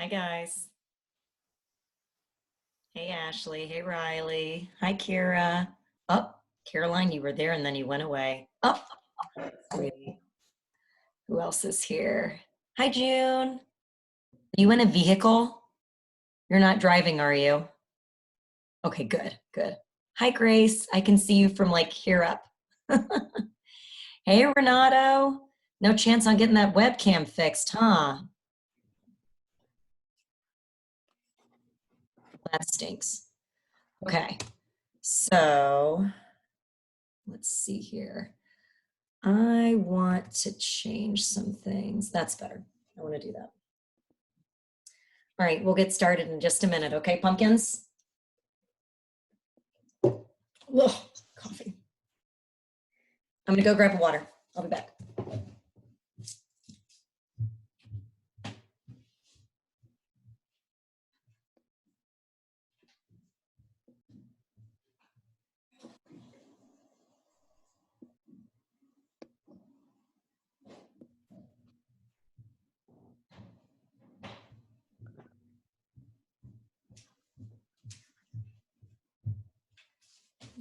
Hi, guys. Hey, Ashley. Hey, Riley. Hi, Kira. Oh, Caroline, you were there and then you went away. Oh, sweetie. Who else is here? Hi, June. Are you in a vehicle? You're not driving, are you? Okay, good, good. Hi, Grace. I can see you from like here up. Hey, Renato. No chance on getting that webcam fixed, huh? That stinks. Okay, so let's see here. I want to change some things. That's better. I want to do that. All right, we'll get started in just a minute. Okay, pumpkins? Ugh, coffee. I'm going to go grab water. I'll be back.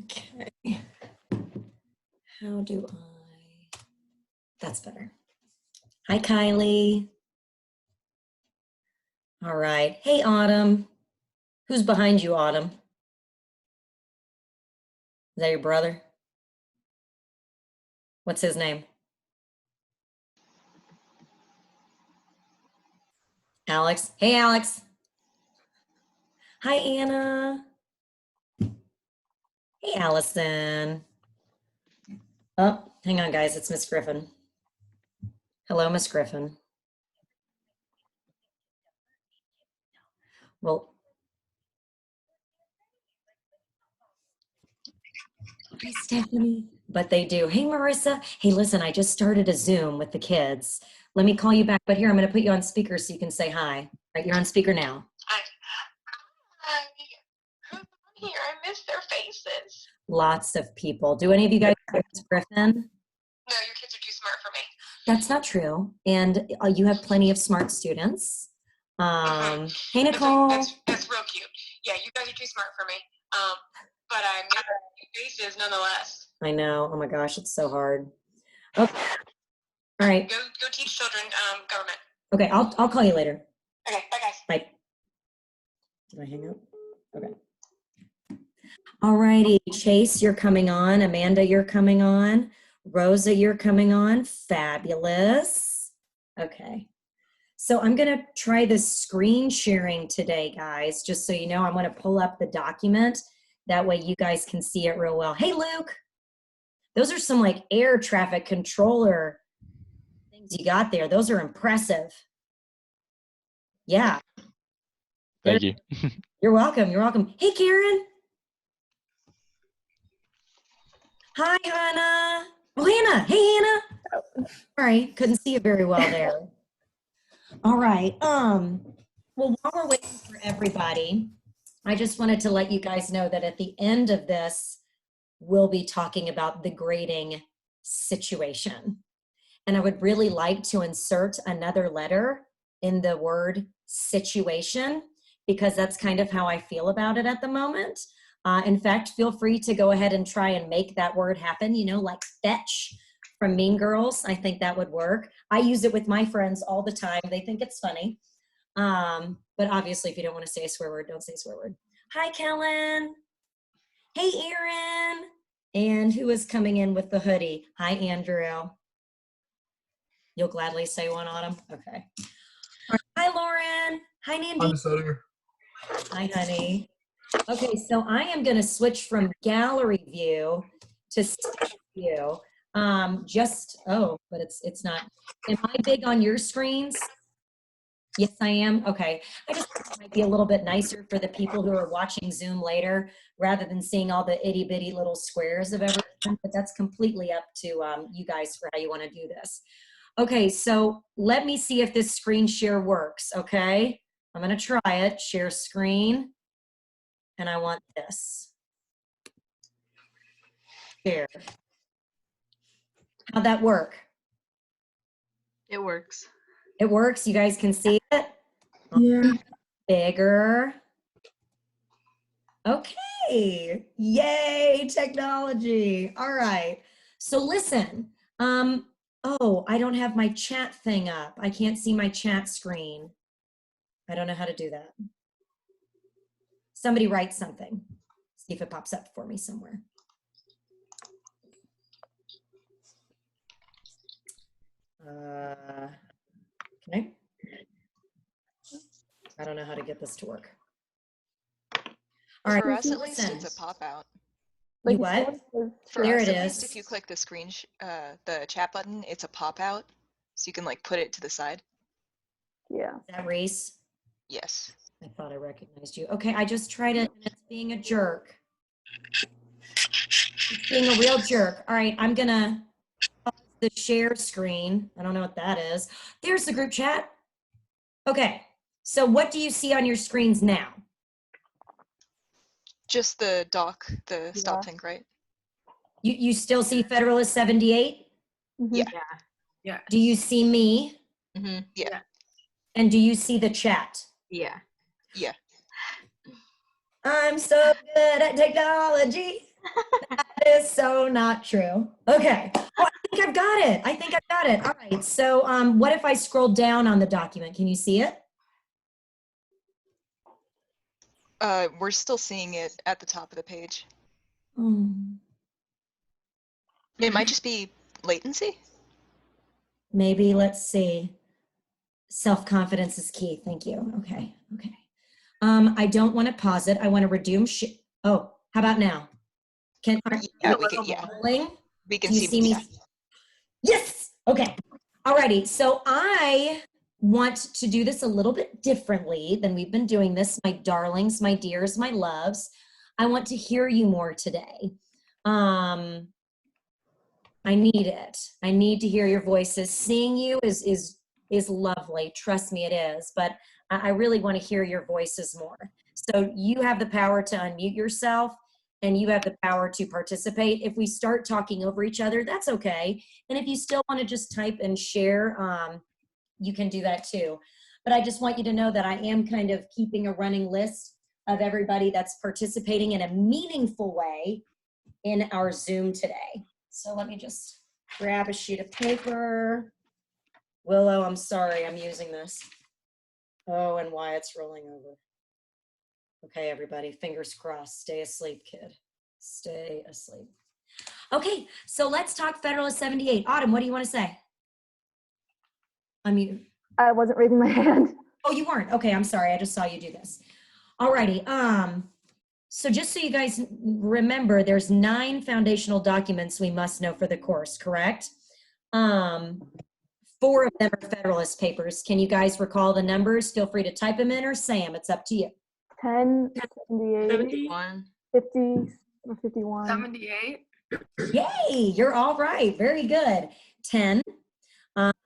Okay. How do I? That's better. Hi, Kylie. All right. Hey, Autumn. Who's behind you, Autumn? Is that your brother? What's his name? Alex. Hey, Alex. Hi, Anna. Hey, Allison. Oh, hang on, guys. It's Miss Griffin. Hello, Miss Griffin. Well, hi, Stephanie. But they do. Hey, Marissa. Hey, listen, I just started a Zoom with the kids. Let me call you back. But here, I'm going to put you on speaker so you can say hi. All right, you're on speaker now. Hi. Who's on here? I miss their faces. Lots of people. Do any of you guys know Miss Griffin? No, your kids are too smart for me. That's not true. And you have plenty of smart students. Hey, Nicole. That's real cute. Yeah, you guys are too smart for me. But I miss your faces nonetheless. I know. Oh my gosh, it's so hard. Okay. All right. Go teach children government. Okay, I'll call you later. Okay, bye guys. Bye. Did I hang up? Okay. All righty, Chase, you're coming on. Amanda, you're coming on. Rosa, you're coming on. Fabulous. Okay. So I'm going to try this screen sharing today, guys, just so you know. I want to pull up the document. That way you guys can see it real well. Hey, Luke. Those are some like air traffic controller things you got there. Those are impressive. Yeah. Thank you. You're welcome. You're welcome. Hey, Karen. Hi, Hannah. Oh, Hannah. Hey, Hannah. All right. Couldn't see you very well there. All right. Well, while we're waiting for everybody, I just wanted to let you guys know that at the end of this, we'll be talking about the grading situation. And I would really like to insert another letter in the word situation, because that's kind of how I feel about it at the moment. In fact, feel free to go ahead and try and make that word happen, you know, like fetch from Mean Girls. I think that would work. I use it with my friends all the time. They think it's funny. But obviously, if you don't want to say a swear word, don't say a swear word. Hi, Kellen. Hey, Erin. And who is coming in with the hoodie? Hi, Andrew. You'll gladly say one, Autumn? Okay. Hi, Lauren. Hi, Nandi. Hi, honey. Okay, so I am going to switch from gallery view to stage view. But it's not. Am I big on your screens? Yes, I am. Okay. I just thought it might be a little bit nicer for the people who are watching Zoom later, rather than seeing all the itty bitty little squares of everything. But that's completely up to you guys for how you want to do this. Okay, so let me see if this screen share works. Okay, I'm going to try it. Share screen. And I want this. Share. How'd that work? It works. It works. You guys can see it? Yeah. Bigger. Okay. Yay, technology. All right. So listen. Oh, I don't have my chat thing up. I can't see my chat screen. I don't know how to do that. Somebody write something. See if it pops up for me somewhere. Okay. I don't know how to get this to work. All right. For us, at least, listen. it's a pop-out. You what? For There us, it at least, is. if you click the the chat button, it's a pop-out, so you can like put it to the side. Yeah. Is that Reese? Yes. I thought I recognized you. Okay, I just tried it and it's being a jerk. It's being a real jerk. All right, I'm gonna pause the share screen. I don't know what that is. There's the group chat. Okay, so what do you see on your screens now? Just the doc, the stop Yeah. thing, right? You still see Federalist 78? Mhm. Yeah. Yeah. Do you see me? Mm-hmm. Yeah. Yeah. And do you see the chat? Yeah. Yeah. I'm so good at technology. That is so not true. Okay. Well, I think I've got it. I think I've got it. All right. So what if I scroll down on the document? Can you see it? We're still seeing it at the top of the page. It might just be latency. Maybe, let's see. Self-confidence is key. Thank you. Okay. Okay. I don't want to pause it. I want to resume. Oh, how about now? Yeah, we can. Yeah, Rolling? we can Do you see. see me? Yeah. Yes. Okay. Alrighty. So I want to do this a little bit differently than we've been doing this. My darlings, my dears, my loves. I want to hear you more today. I need it. I need to hear your voices. Seeing you is lovely. Trust me, it is. But I really want to hear your voices more. So you have the power to unmute yourself and you have the power to participate. If we start talking over each other, that's okay. And if you still want to just type and share, you can do that too. But I just want you to know that I am kind of keeping a running list of everybody that's participating in a meaningful way in our Zoom today. So let me just grab a sheet of paper. Willow, I'm sorry, I'm using this. Oh, and Wyatt's rolling over. Okay, everybody, fingers crossed. Stay asleep, kid. Stay asleep. Okay, so let's talk Federalist 78. Autumn, what do you want to say? Unmute. I wasn't raising my hand. Oh, you weren't. Okay, I'm sorry. I just saw you do this. Alrighty. So just so you guys remember, there's 9 foundational documents we must know for the course, correct? 4 of them are Federalist papers. Can you guys recall the numbers? Feel free to type them in or say them. It's up to you. 10, 78, 71. 50, or 51. 78. Yay, you're all right. Very good. 10.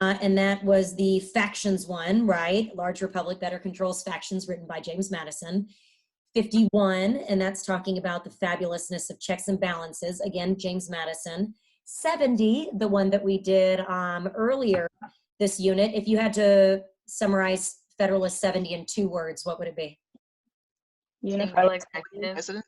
And that was the factions one, right? Large Republic Better Controls Factions, written by James Madison. 51, and that's talking about the fabulousness of checks and balances. Again, James Madison. 70, the one that we did earlier this unit. If you had to summarize Federalist 70 in 2 words, what would it be? Unified executive. President.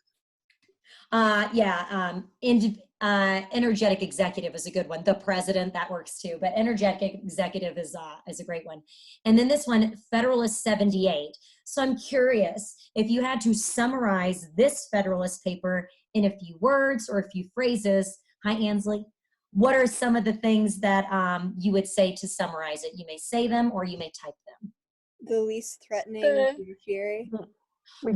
Energetic executive is a good one. The president, that works too, but energetic executive is a great one. And then this one, Federalist 78. So I'm curious, if you had to summarize this Federalist paper in a few words or a few phrases, hi Ansley, what are some of the things that you would say to summarize it? You may say them or you may type them. The least threatening judiciary.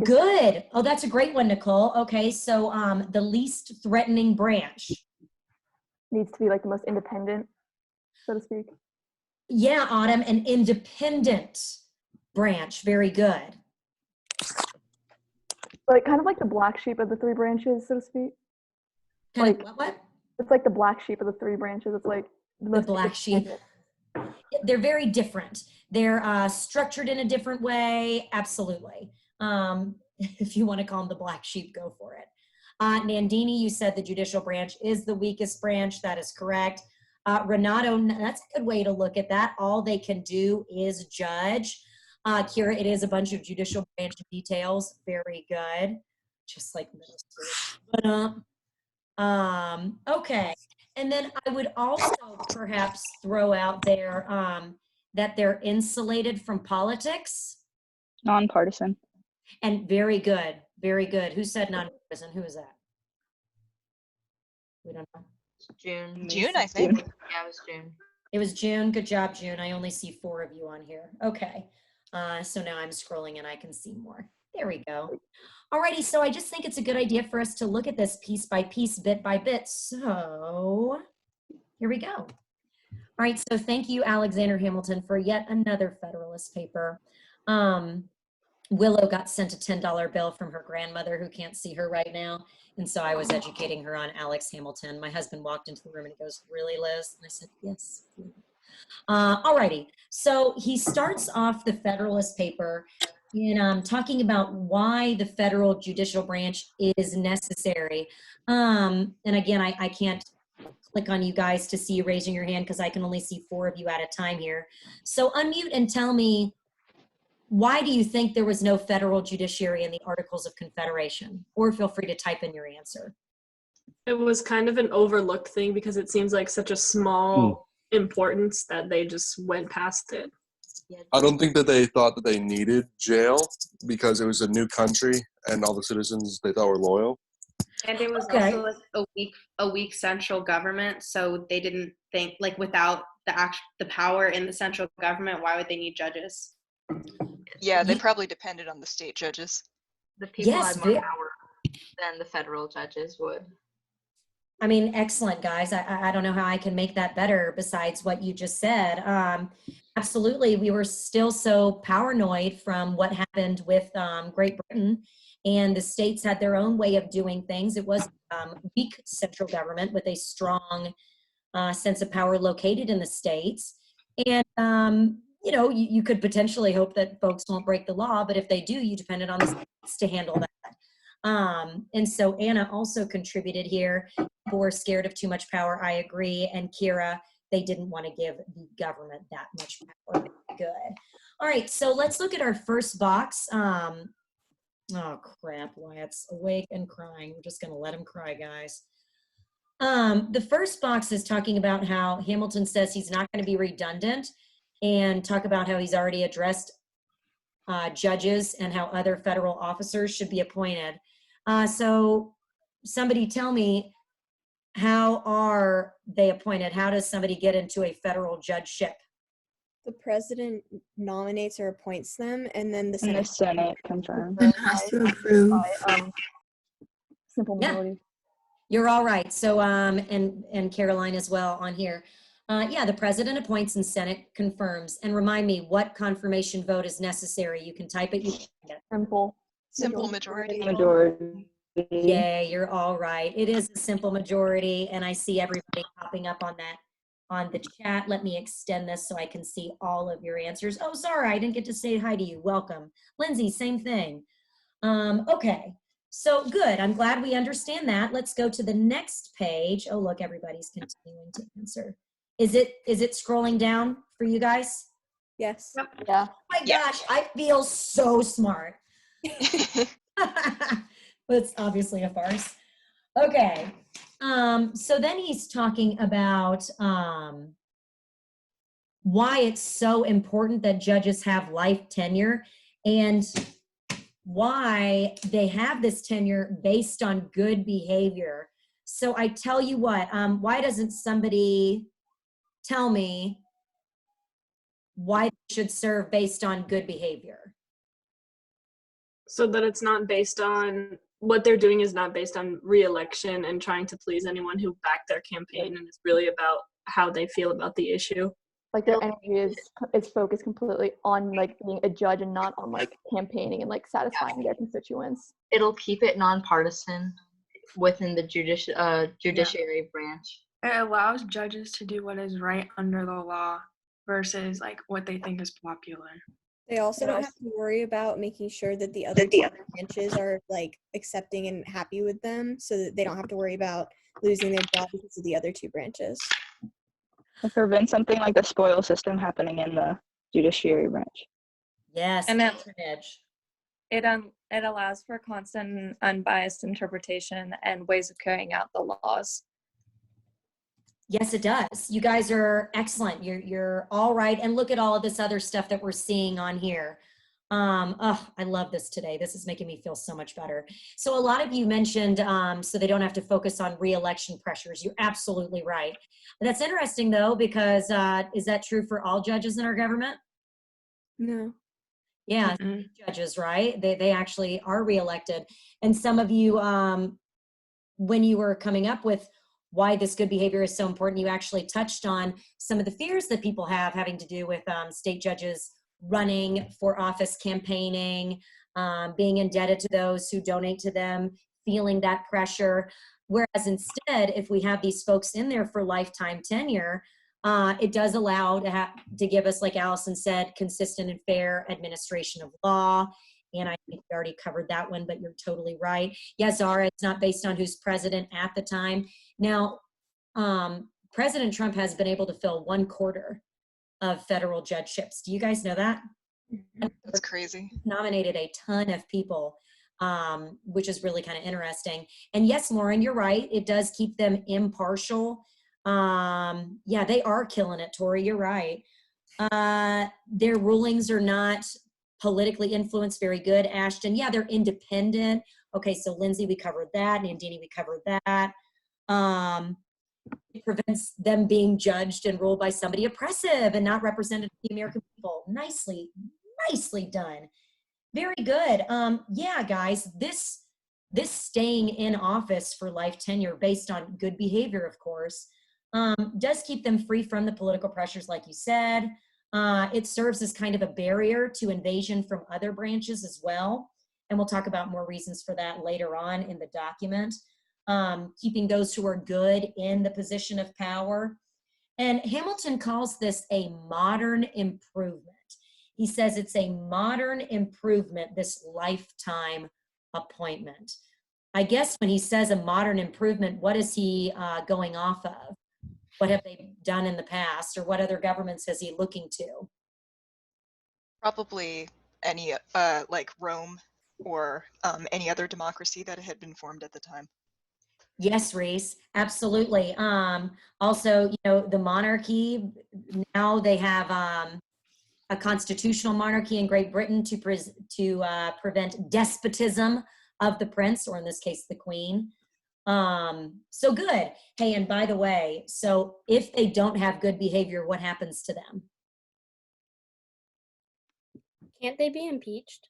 Good. Oh, that's a great one, Nicole. Okay, so the least threatening branch. Needs to be like the most independent, so to speak. Yeah, Autumn, an independent branch. Very good. Like kind of like the black sheep of the 3 branches, so to speak. Kind Like- of what? It's like the black sheep of the 3 branches. It's like The most black sheep. independent. They're very different. They're structured in a different way. Absolutely. If you want to call them the black sheep, go for it. Nandini, you said the judicial branch is the weakest branch. That is correct. Renato, that's a good way to look at that. All they can do is judge. Kira, it is a bunch of judicial branch details. Very good. Just like middle school. Okay. And then I would also perhaps throw out there that they're insulated from politics. Nonpartisan. And very good. Very good. Who said nonpartisan? Who is that? We don't know. June. June, I think. Yeah, it was June. It was June. Good job, June. I only see 4 of you on here. Okay. So now I'm scrolling and I can see more. There we go. Alrighty, so I just think it's a good idea for us to look at this piece by piece, bit by bit. So here we go. All right, so thank you, Alexander Hamilton, for yet another Federalist paper. Willow got sent a $10 bill from her grandmother who can't see her right now. And so I was educating her on Alex Hamilton. My husband walked into the room and he goes, "Really, Liz?" And I said, "Yes." Alrighty, so he starts off the Federalist paper in talking about why the federal judicial branch is necessary. And again, I can't click on you guys to see you raising your hand because I can only see 4 of you at a time here. So unmute and tell me, why do you think there was no federal judiciary in the Articles of Confederation? Or feel free to type in your answer. It was kind of an overlooked thing because it seems like such a small importance that they just went past it. I don't think that they thought that they needed jail because it was a new country and all the citizens they thought were loyal. And it was Okay. also like a weak central government, so they didn't think like without the power in the central government, why would they need judges? Yeah, they probably depended on the state judges. The people Yes, had more ve- power than the federal judges would. I mean, excellent, guys. I don't know how I can make that better besides what you just said. Absolutely, we were still so paranoid from what happened with Great Britain, and the states had their own way of doing things. It was weak central government with a strong sense of power located in the states. And, you know, you could potentially hope that folks won't break the law, but if they do, you depended on the states to handle that. And so Anna also contributed here. People were scared of too much power. I agree. And Kira, they didn't want to give the government that much power. Good. All right. So let's look at our first box. Oh crap. Wyatt's awake and crying. We're just going to let him cry, guys. The first box is talking about how Hamilton says he's not going to be redundant and talk about how he's already addressed judges and how other federal officers should be appointed. So somebody tell me, how are they appointed? How does somebody get into a federal judgeship? The president nominates or appoints them, and then the And the Senate. Senate confirms. Has to approve. By, simple Yeah. majority. You're all right. So, and Caroline as well on here. Yeah, the president appoints and Senate confirms. And remind me, what confirmation vote is necessary? You can type it. You can get it. Simple majority. Majority. Yay, you're all right. It is a simple majority, and I see everybody popping up on that on the chat. Let me extend this so I can see all of your answers. Oh, sorry, I didn't get to say hi to you. Welcome. Lindsay, same thing. Okay, so good. I'm glad we understand that. Let's go to the next page. Oh, look, everybody's continuing to answer. Is it scrolling down for you guys? Yes. Yeah. Oh my Yeah. gosh, I feel so smart. But it's obviously a farce. Okay. So then he's talking about why it's so important that judges have life tenure and why they have this tenure based on good behavior. So I tell you what, why doesn't somebody tell me why they should serve based on good behavior? So that it's not based on, what they're doing is not based on re-election and trying to please anyone who backed their campaign, and it's really about how they feel about the issue. Like their energy is focused completely on like being a judge and not on like campaigning and like satisfying their constituents. It'll keep it nonpartisan within the judiciary branch. It allows judges to do what is right under the law versus like what they think is popular. They also don't have to worry about making sure that the other two branches are like accepting and happy with them, so that they don't have to worry about losing their job because of the other 2 branches. It prevents something like the spoil system happening in the judiciary branch. Yes, And it, patronage. it allows for constant and unbiased interpretation and ways of carrying out the laws. Yes, it does. You guys are excellent. You're all right. And look at all of this other stuff that we're seeing on here. Oh, I love this today. This is making me feel so much better. So a lot of you mentioned, so they don't have to focus on re-election pressures. You're absolutely right. That's interesting though, because is that true for all judges in our government? No. Yeah, judges, right? They actually are reelected. And some of you, when you were coming up with why this good behavior is so important, you actually touched on some of the fears that people have having to do with state judges running for office, campaigning, being indebted to those who donate to them, feeling that pressure. Whereas instead, if we have these folks in there for lifetime tenure, it does allow to give us, like Allison said, consistent and fair administration of law. And I think we already covered that one, but you're totally right. Yeah, Zara, it's not based on who's president at the time. Now, President Trump has been able to fill 1/4 of federal judgeships. Do you guys know that? That's crazy. Nominated a ton of people, which is really kind of interesting. And yes, Lauren, you're right. It does keep them impartial. Yeah, they are killing it, Tori. You're right. Their rulings are not politically influenced. Very good, Ashton. Yeah, they're independent. Okay, so Lindsay, we covered that. Nandini, we covered that. It prevents them being judged and ruled by somebody oppressive and not representative of the American people. Nicely done. Very good. Yeah, guys, this staying in office for life tenure based on good behavior, of course, does keep them free from the political pressures, like you said. It serves as kind of a barrier to invasion from other branches as well. And we'll talk about more reasons for that later on in the document. Keeping those who are good in the position of power. And Hamilton calls this a modern improvement. He says it's a modern improvement, this lifetime appointment. I guess when he says a modern improvement, what is he going off of? What have they done in the past, or what other governments is he looking to? Probably any like Rome or any other democracy that had been formed at the time. Yes, Reese, absolutely. Also, you know, the monarchy, now they have a constitutional monarchy in Great Britain to prevent despotism of the prince, or in this case, the queen. So good. Hey, and by the way, so if they don't have good behavior, what happens to them? Can't they be impeached?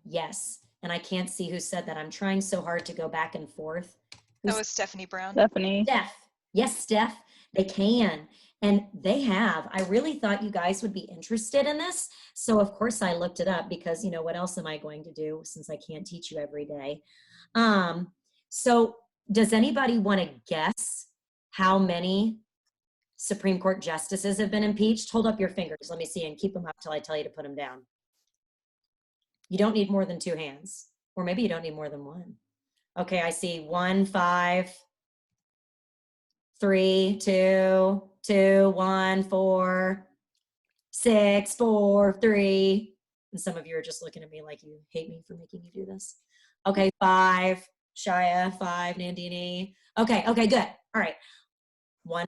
Yes. And I can't see who said that. I'm trying so hard to go back and forth. That was Stephanie Brown. Stephanie. Steph. Yes, Steph. They can. And they have. I really thought you guys would be interested in this. So of course I looked it up because, you know, what else am I going to do since I can't teach you every day? So does anybody want to guess how many Supreme Court justices have been impeached? Hold up your fingers. Let me see, and keep them up till I tell you to put them down. You don't need more than 2 hands, or maybe you don't need more than 1. Okay, I see 1, 5, 3, 2, 2, 1, 4, 6, 4, 3. And some of you are just looking at me like you hate me for making you do this. Okay, 5, Shia, 5, Nandini. Okay, good. All right. 1.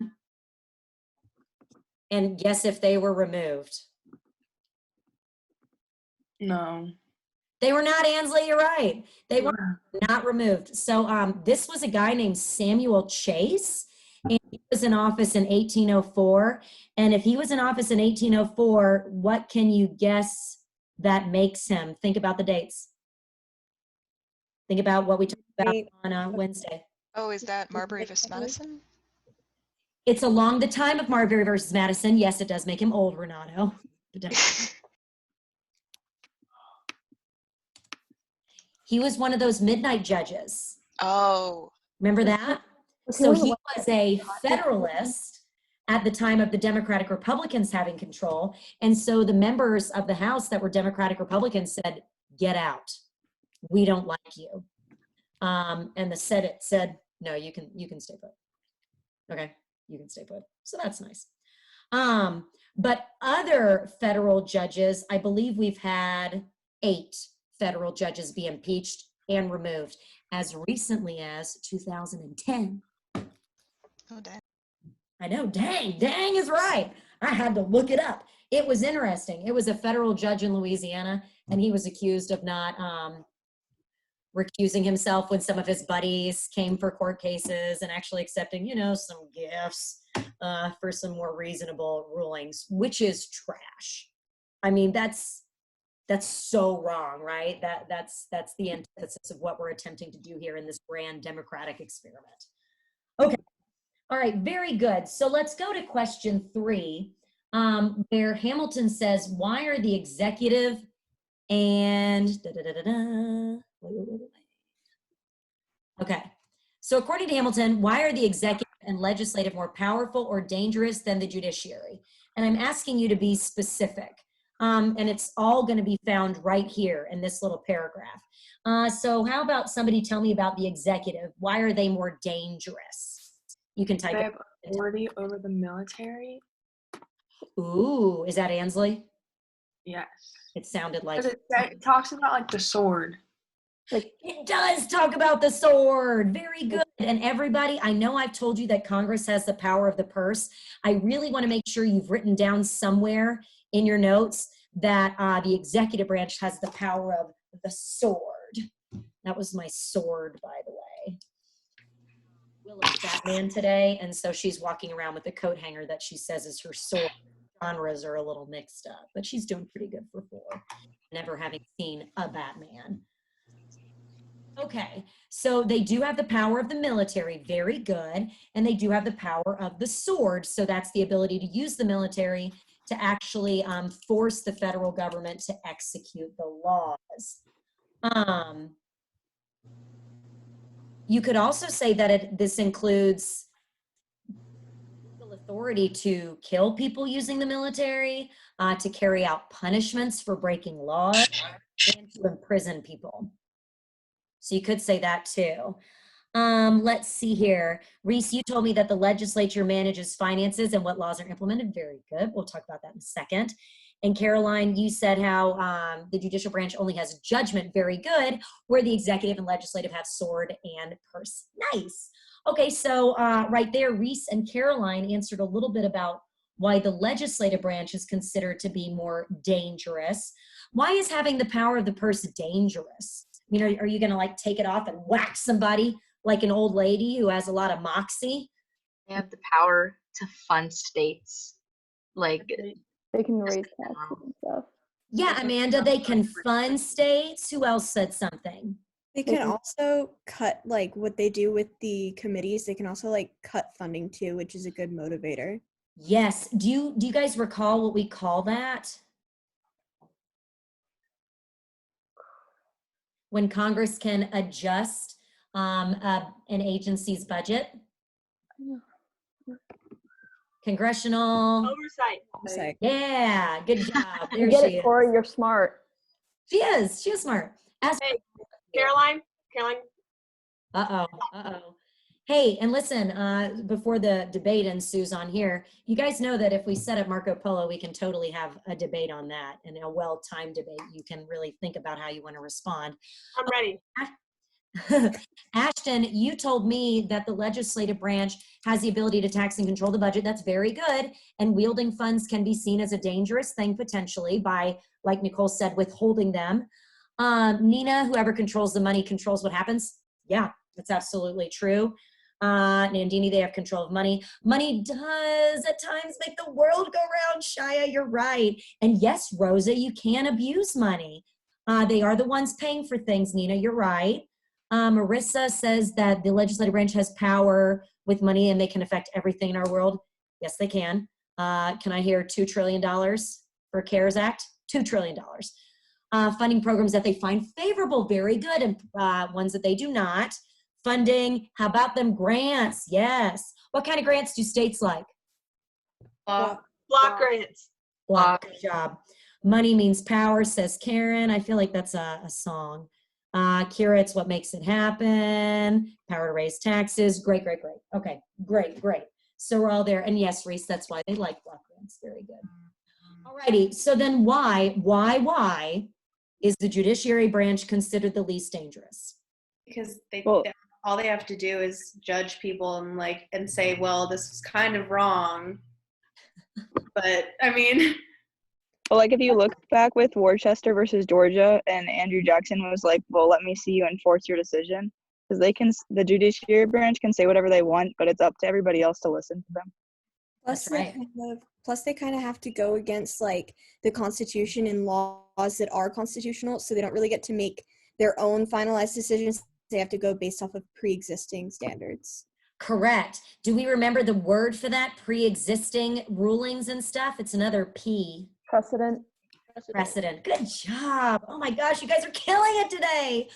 And guess if they were removed. No. They were not, Ansley, you're right. They were not removed. So this was a guy named Samuel Chase, and he was in office in 1804. And if he was in office in 1804, what can you guess that makes him? Think about the dates. Think about what we talked about on Wednesday. Oh, is that Marbury versus Madison? It's along the time of Marbury versus Madison. Yes, it does make him old, Renato. He was one of those midnight judges. Oh. Remember that? So he was a Federalist at the time of the Democratic Republicans having control. And so the members of the House that were Democratic Republicans said, get out. We don't like you. And the Senate said, no, you can stay put. Okay, you can stay put. So that's nice. But other federal judges, I believe we've had 8 federal judges be impeached and removed as recently as 2010. Oh, dang. I know, dang is right. I had to look it up. It was interesting. It was a federal judge in Louisiana, and he was accused of not recusing himself when some of his buddies came for court cases and actually accepting, some gifts for some more reasonable rulings, which is trash. I mean, that's so wrong, right? That's the antithesis of what we're attempting to do here in this grand democratic experiment. Okay. All right, very good. So let's go to question 3, where Hamilton says, why are the executive and wait. Okay. So according to Hamilton, why are the executive and legislative more powerful or dangerous than the judiciary? And I'm asking you to be specific. And it's all going to be found right here in this little paragraph. So how about somebody tell me about the executive? Why are they more dangerous? You can type They it. have authority over the military. Ooh, is that Ansley? Yes. It sounded like it talks about like the sword. Like, it does talk about the sword. Very good. And everybody, I know I've told you that Congress has the power of the purse. I really want to make sure you've written down somewhere in your notes that the executive branch has the power of the sword. That was my sword, by the way. Willow's Batman today, and so she's walking around with a coat hanger that she says is her sword. Genres are a little mixed up, but she's doing pretty good for 4, never having seen a Batman. Okay, so they do have the power of the military, very good, and they do have the power of the sword, so that's the ability to use the military to actually force the federal government to execute the laws. You could also say that this includes legal authority to kill people using the military, to carry out punishments for breaking laws, and to imprison people. So you could say that too. Let's see here. Reese, you told me that the legislature manages finances and what laws are implemented. Very good. We'll talk about that in a second. And Caroline, you said how the judicial branch only has judgment. Very good. Where the executive and legislative have sword and purse. Nice. Okay, so right there, Reese and Caroline answered a little bit about why the legislative branch is considered to be more dangerous. Why is having the power of the purse dangerous? I mean, are you going to like take it off and whack somebody like an old lady who has a lot of moxie? They have the power to fund states. Like, they can raise taxes and stuff. Yeah, Amanda, they can fund states. Who else said something? They can also cut, like, what they do with the committees. They can also, like, cut funding too, which is a good motivator. Yes. Do you guys recall what we call that? When Congress can adjust an agency's budget? Congressional Oversight. Yeah, good job. There Get she it, is. Corey, you're smart. She is smart. Hey, Caroline. Uh-oh. Hey, and listen, before the debate ensues on here, you guys know that if we set up Marco Polo, we can totally have a debate on that, and a well-timed debate. You can really think about how you want to respond. I'm ready. Ashton, you told me that the legislative branch has the ability to tax and control the budget. That's very good. And wielding funds can be seen as a dangerous thing potentially by, like Nicole said, withholding them. Nina, whoever controls the money controls what happens. Yeah, that's absolutely true. Nandini, they have control of money. Money does at times make the world go round, Shia, you're right. And yes, Rosa, you can abuse money. They are the ones paying for things, Nina, you're right. Marissa says that the legislative branch has power with money and they can affect everything in our world. Yes, they can. Can I hear $2 trillion for CARES Act? $2 trillion. Funding programs that they find favorable, very good, and ones that they do not. Funding, how about them grants? Yes. What kind of grants do states like? Block grants. Block, good job. Money means power, says Karen. I feel like that's a song. Kira, it's what makes it happen. Power to raise taxes. Great. Okay, great. So we're all there. And yes, Reese, that's why they like block grants. Thanks, very good. Alrighty, so then why is the judiciary branch considered the least dangerous? Because Well- all they have to do is judge people and say, well, this is kind of wrong. But I mean, Well, like if you look back with Worcester versus Georgia, and Andrew Jackson was like, "Well, let me see you enforce your decision," because the judiciary branch can say whatever they want, but it's up to everybody else to listen to them. Plus, That's right. they kind of have to go against like the Constitution and laws that are constitutional, so they don't really get to make their own finalized decisions. They have to go based off of pre-existing standards. Correct. Do we remember the word for that? Pre-existing rulings and stuff? It's another P. Precedent. Precedent. Good job. Oh my gosh, you guys are killing it today.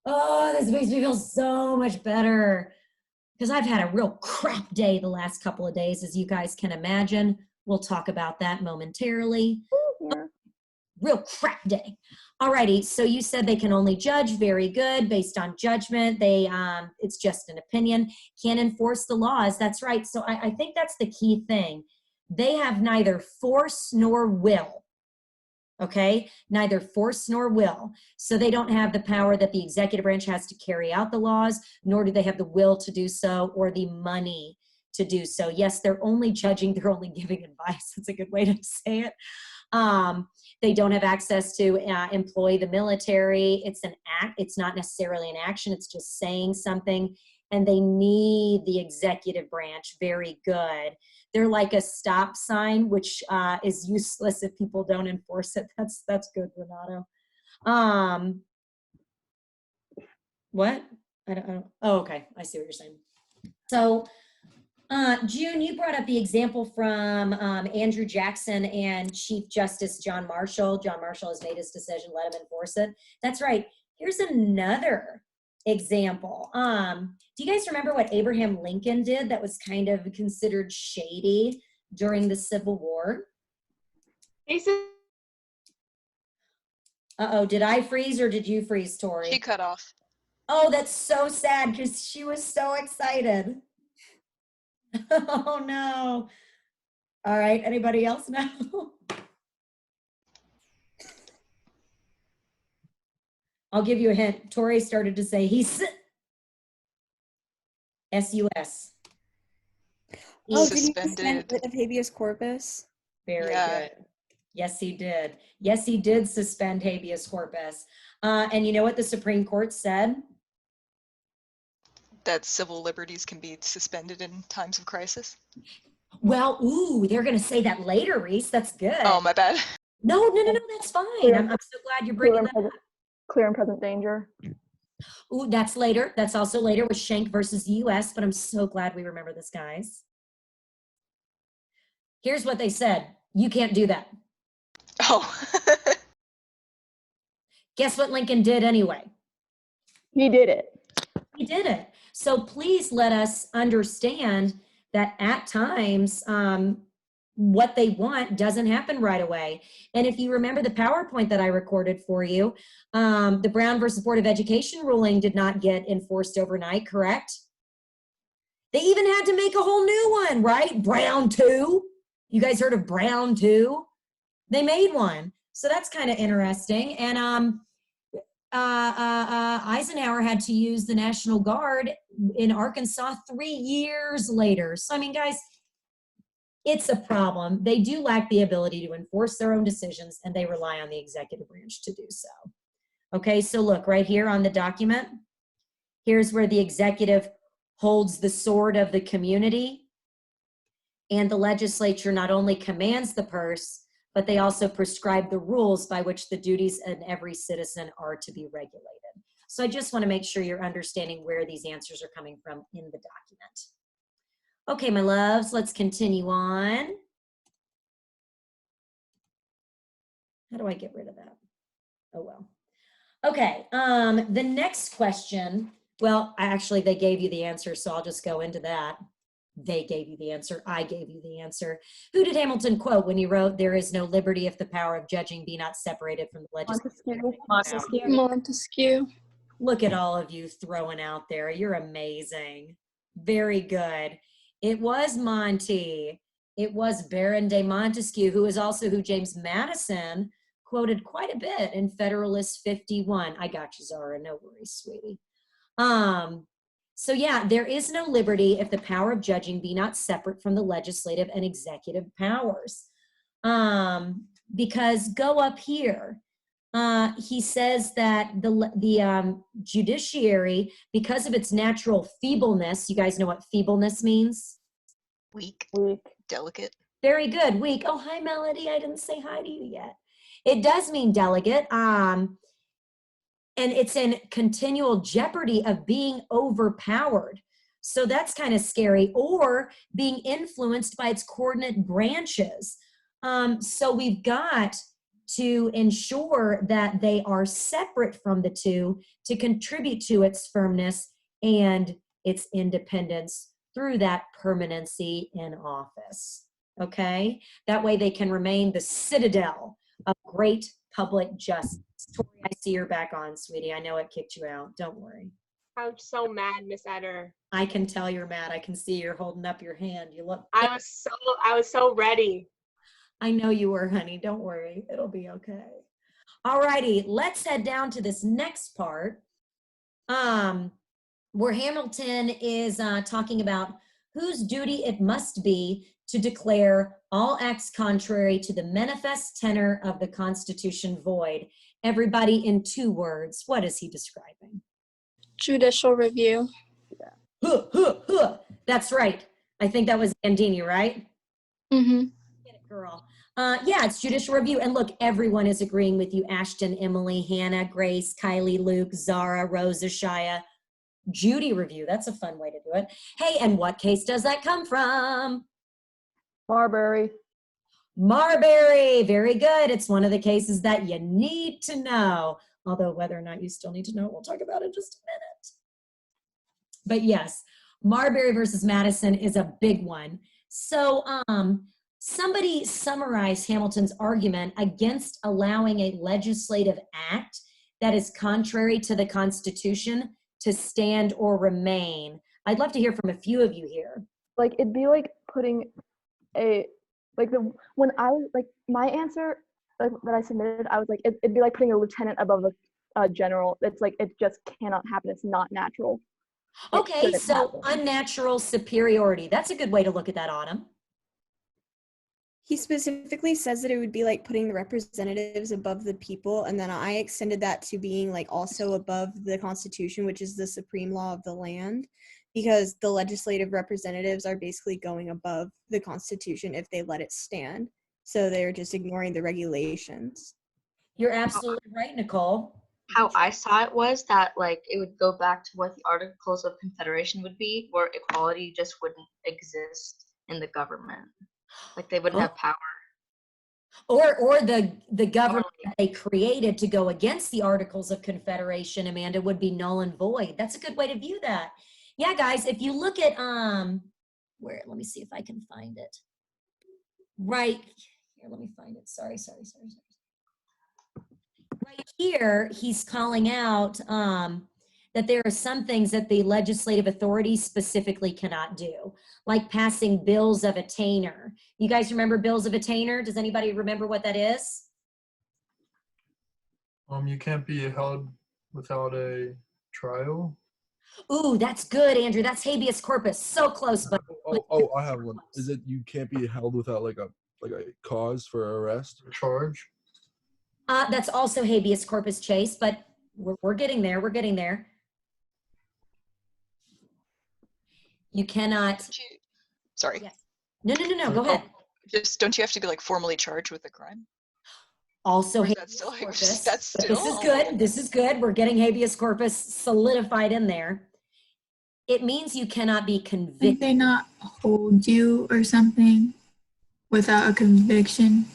Oh, this makes me feel so much better because I've had a real crap day the last couple of days, as you guys can imagine. We'll talk about that momentarily. Yeah. Real crap day. Alrighty, so you said they can only judge. Very good. Based on judgment, it's just an opinion. Can't enforce the laws. That's right. So I think that's the key thing. They have neither force nor will. Okay, neither force nor will. So they don't have the power that the executive branch has to carry out the laws, nor do they have the will to do so or the money to do so. Yes, they're only judging, they're only giving advice. That's a good way to say it. They don't have access to employ the military. It's an act. It's not necessarily an action. It's just saying something. And they need the executive branch. Very good. They're like a stop sign, which is useless if people don't enforce it. That's good, Renato. What? I don't. Oh, okay. I see what you're saying. So, June, you brought up the example from Andrew Jackson and Chief Justice John Marshall. John Marshall has made his decision, let him enforce it. That's right. Here's another example. Do you guys remember what Abraham Lincoln did that was kind of considered shady during the Civil War? Uh-oh, did I freeze or did you freeze, Tori? She cut off. Oh, that's so sad because she was so excited. Oh no. All right, anybody else now? I'll give you a hint. Tori started to say he's S-U-S. Oh, did he suspend writ of habeas corpus? Very good. Yes, he did. Yes, he did suspend habeas corpus. And you know what the Supreme Court said? That civil liberties can be suspended in times of crisis. Well, ooh, they're going to say that later, Reese. That's good. Oh, my bad. No, that's fine. I'm so glad you're bringing that up. Clear and present danger. Ooh, that's later. That's also later with Schenck versus the U.S., but I'm so glad we remember this, guys. Here's what they said. You can't do that. Oh. Guess what Lincoln did anyway? He did it. He did it. So please let us understand that at times what they want doesn't happen right away. And if you remember the PowerPoint that I recorded for you, the Brown versus Board of Education ruling did not get enforced overnight, correct? They even had to make a whole new one, right? Brown 2. You guys heard of Brown 2? They made one. So that's kind of interesting. And Eisenhower had to use the National Guard in Arkansas 3 years later. So, I mean, guys, it's a problem. They do lack the ability to enforce their own decisions, and they rely on the executive branch to do so. Okay, so look, right here on the document, here's where the executive holds the sword of the community, and the legislature not only commands the purse, but they also prescribe the rules by which the duties of every citizen are to be regulated. So I just want to make sure you're understanding where these answers are coming from in the document. Okay, my loves, let's continue on. How do I get rid of that? Oh, well. Okay, the next question, well, actually, they gave you the answer, so I'll just go into that. They gave you the answer. I gave you the answer. Who did Hamilton quote when he wrote, "There is no liberty if the power of judging be not separated from the legislature"? Montesquieu. Look at all of you throwing out there. You're amazing. Very good. It was Monty. It was Baron de Montesquieu, who is also who James Madison quoted quite a bit in Federalist 51. I got you, Zara. No worries, sweetie. So yeah, there is no liberty if the power of judging be not separate from the legislative and executive powers. Because go up here. He says that the judiciary, because of its natural feebleness, you guys know what feebleness means? Weak. Weak. Delicate. Very good. Weak. Oh, hi, Melody. I didn't say hi to you yet. It does mean delicate. And it's in continual jeopardy of being overpowered. So that's kind of scary. Or being influenced by its coordinate branches. So we've got to ensure that they are separate from the two to contribute to its firmness and its independence through that permanency in office. Okay? That way they can remain the citadel of great public justice. Tori, I see you're back on, sweetie. I know it kicked you out. Don't worry. I'm so mad, Miss Eder. I can tell you're mad. I can see you're holding up your hand. You look. I was so ready. I know you were, honey. Don't worry. It'll be okay. All righty. Let's head down to this next part, where Hamilton is talking about whose duty it must be to declare all acts contrary to the manifest tenor of the Constitution void. Everybody in 2 words. What is he describing? Judicial review. Huh, huh, huh. That's right. I think that was Gandini, right? Mm-hmm. Get it, girl. Yeah, it's judicial review. And look, everyone is agreeing with you. Ashton, Emily, Hannah, Grace, Kylie, Luke, Zara, Rosa, Shia. Judy review. That's a fun way to do it. Hey, and what case does that come from? Marbury. Marbury. Very good. It's one of the cases that you need to know. Although whether or not you still need to know, we'll talk about in just a minute. But yes, Marbury versus Madison is a big one. So somebody summarize Hamilton's argument against allowing a legislative act that is contrary to the Constitution to stand or remain. I'd love to hear from a few of you here. Like, it'd be like putting when I was like, my answer that I submitted, I was like, it'd be like putting a lieutenant above a general. It's like, it just cannot happen. It's not natural. Okay, so unnatural superiority. That's a good way to look at that, Autumn. He specifically says that it would be like putting the representatives above the people, and then I extended that to being like also above the Constitution, which is the supreme law of the land, because the legislative representatives are basically going above the Constitution if they let it stand. So they're just ignoring the regulations. You're absolutely right, Nicole. How I saw it was that like it would go back to what the Articles of Confederation would be, where equality just wouldn't exist in the government. Like they wouldn't have power. Or the government that they created to go against the Articles of Confederation, Amanda, would be null and void. That's a good way to view that. Yeah, guys, if you look at let me see if I can find it. Right here, let me find it. Sorry. Right here, he's calling out that there are some things that the legislative authority specifically cannot do, like passing bills of attainder. You guys remember bills of attainder? Does anybody remember what that is? You can't be held without a trial. Ooh, that's good, Andrew. That's habeas corpus. So close, but Oh, I have one. Is it you can't be held without like a cause for arrest? A charge? That's also habeas corpus, Chase, but we're getting there. We're getting there. You cannot. Sorry. Yes. No. Go ahead. Just don't you have to be like formally charged with a crime? Also, habeas corpus. That's still. This is good. This is good. We're getting habeas corpus solidified in there. It means you cannot be convicted. Like they not hold you or something without a conviction.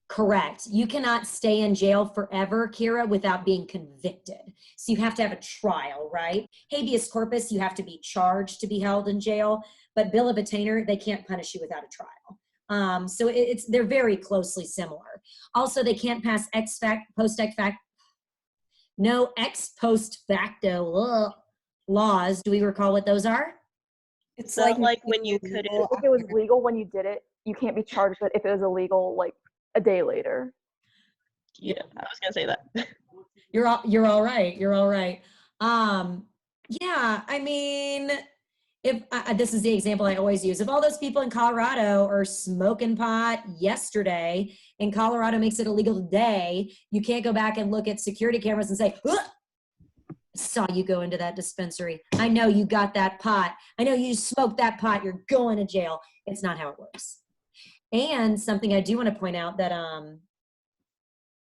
Correct. You cannot stay in jail forever, Kira, without being convicted. So you have to have a trial, right? Habeas corpus, you have to be charged to be held in jail. But bill of attainder, they can't punish you without a trial. So they're very closely similar. Also, they can't pass ex post facto laws. Do we recall what those are? It's like when you couldn't. If it was legal when you did it, you can't be charged with it if it was illegal like a day later. Yeah, I was gonna say that. You're all right. You're all right. Yeah, I mean, if this is the example I always use, if all those people in Colorado are smoking pot yesterday and Colorado makes it illegal today, you can't go back and look at security cameras and say, "Ugh, saw you go into that dispensary. I know you got that pot. I know you smoked that pot. You're going to jail." It's not how it works. And something I do want to point out that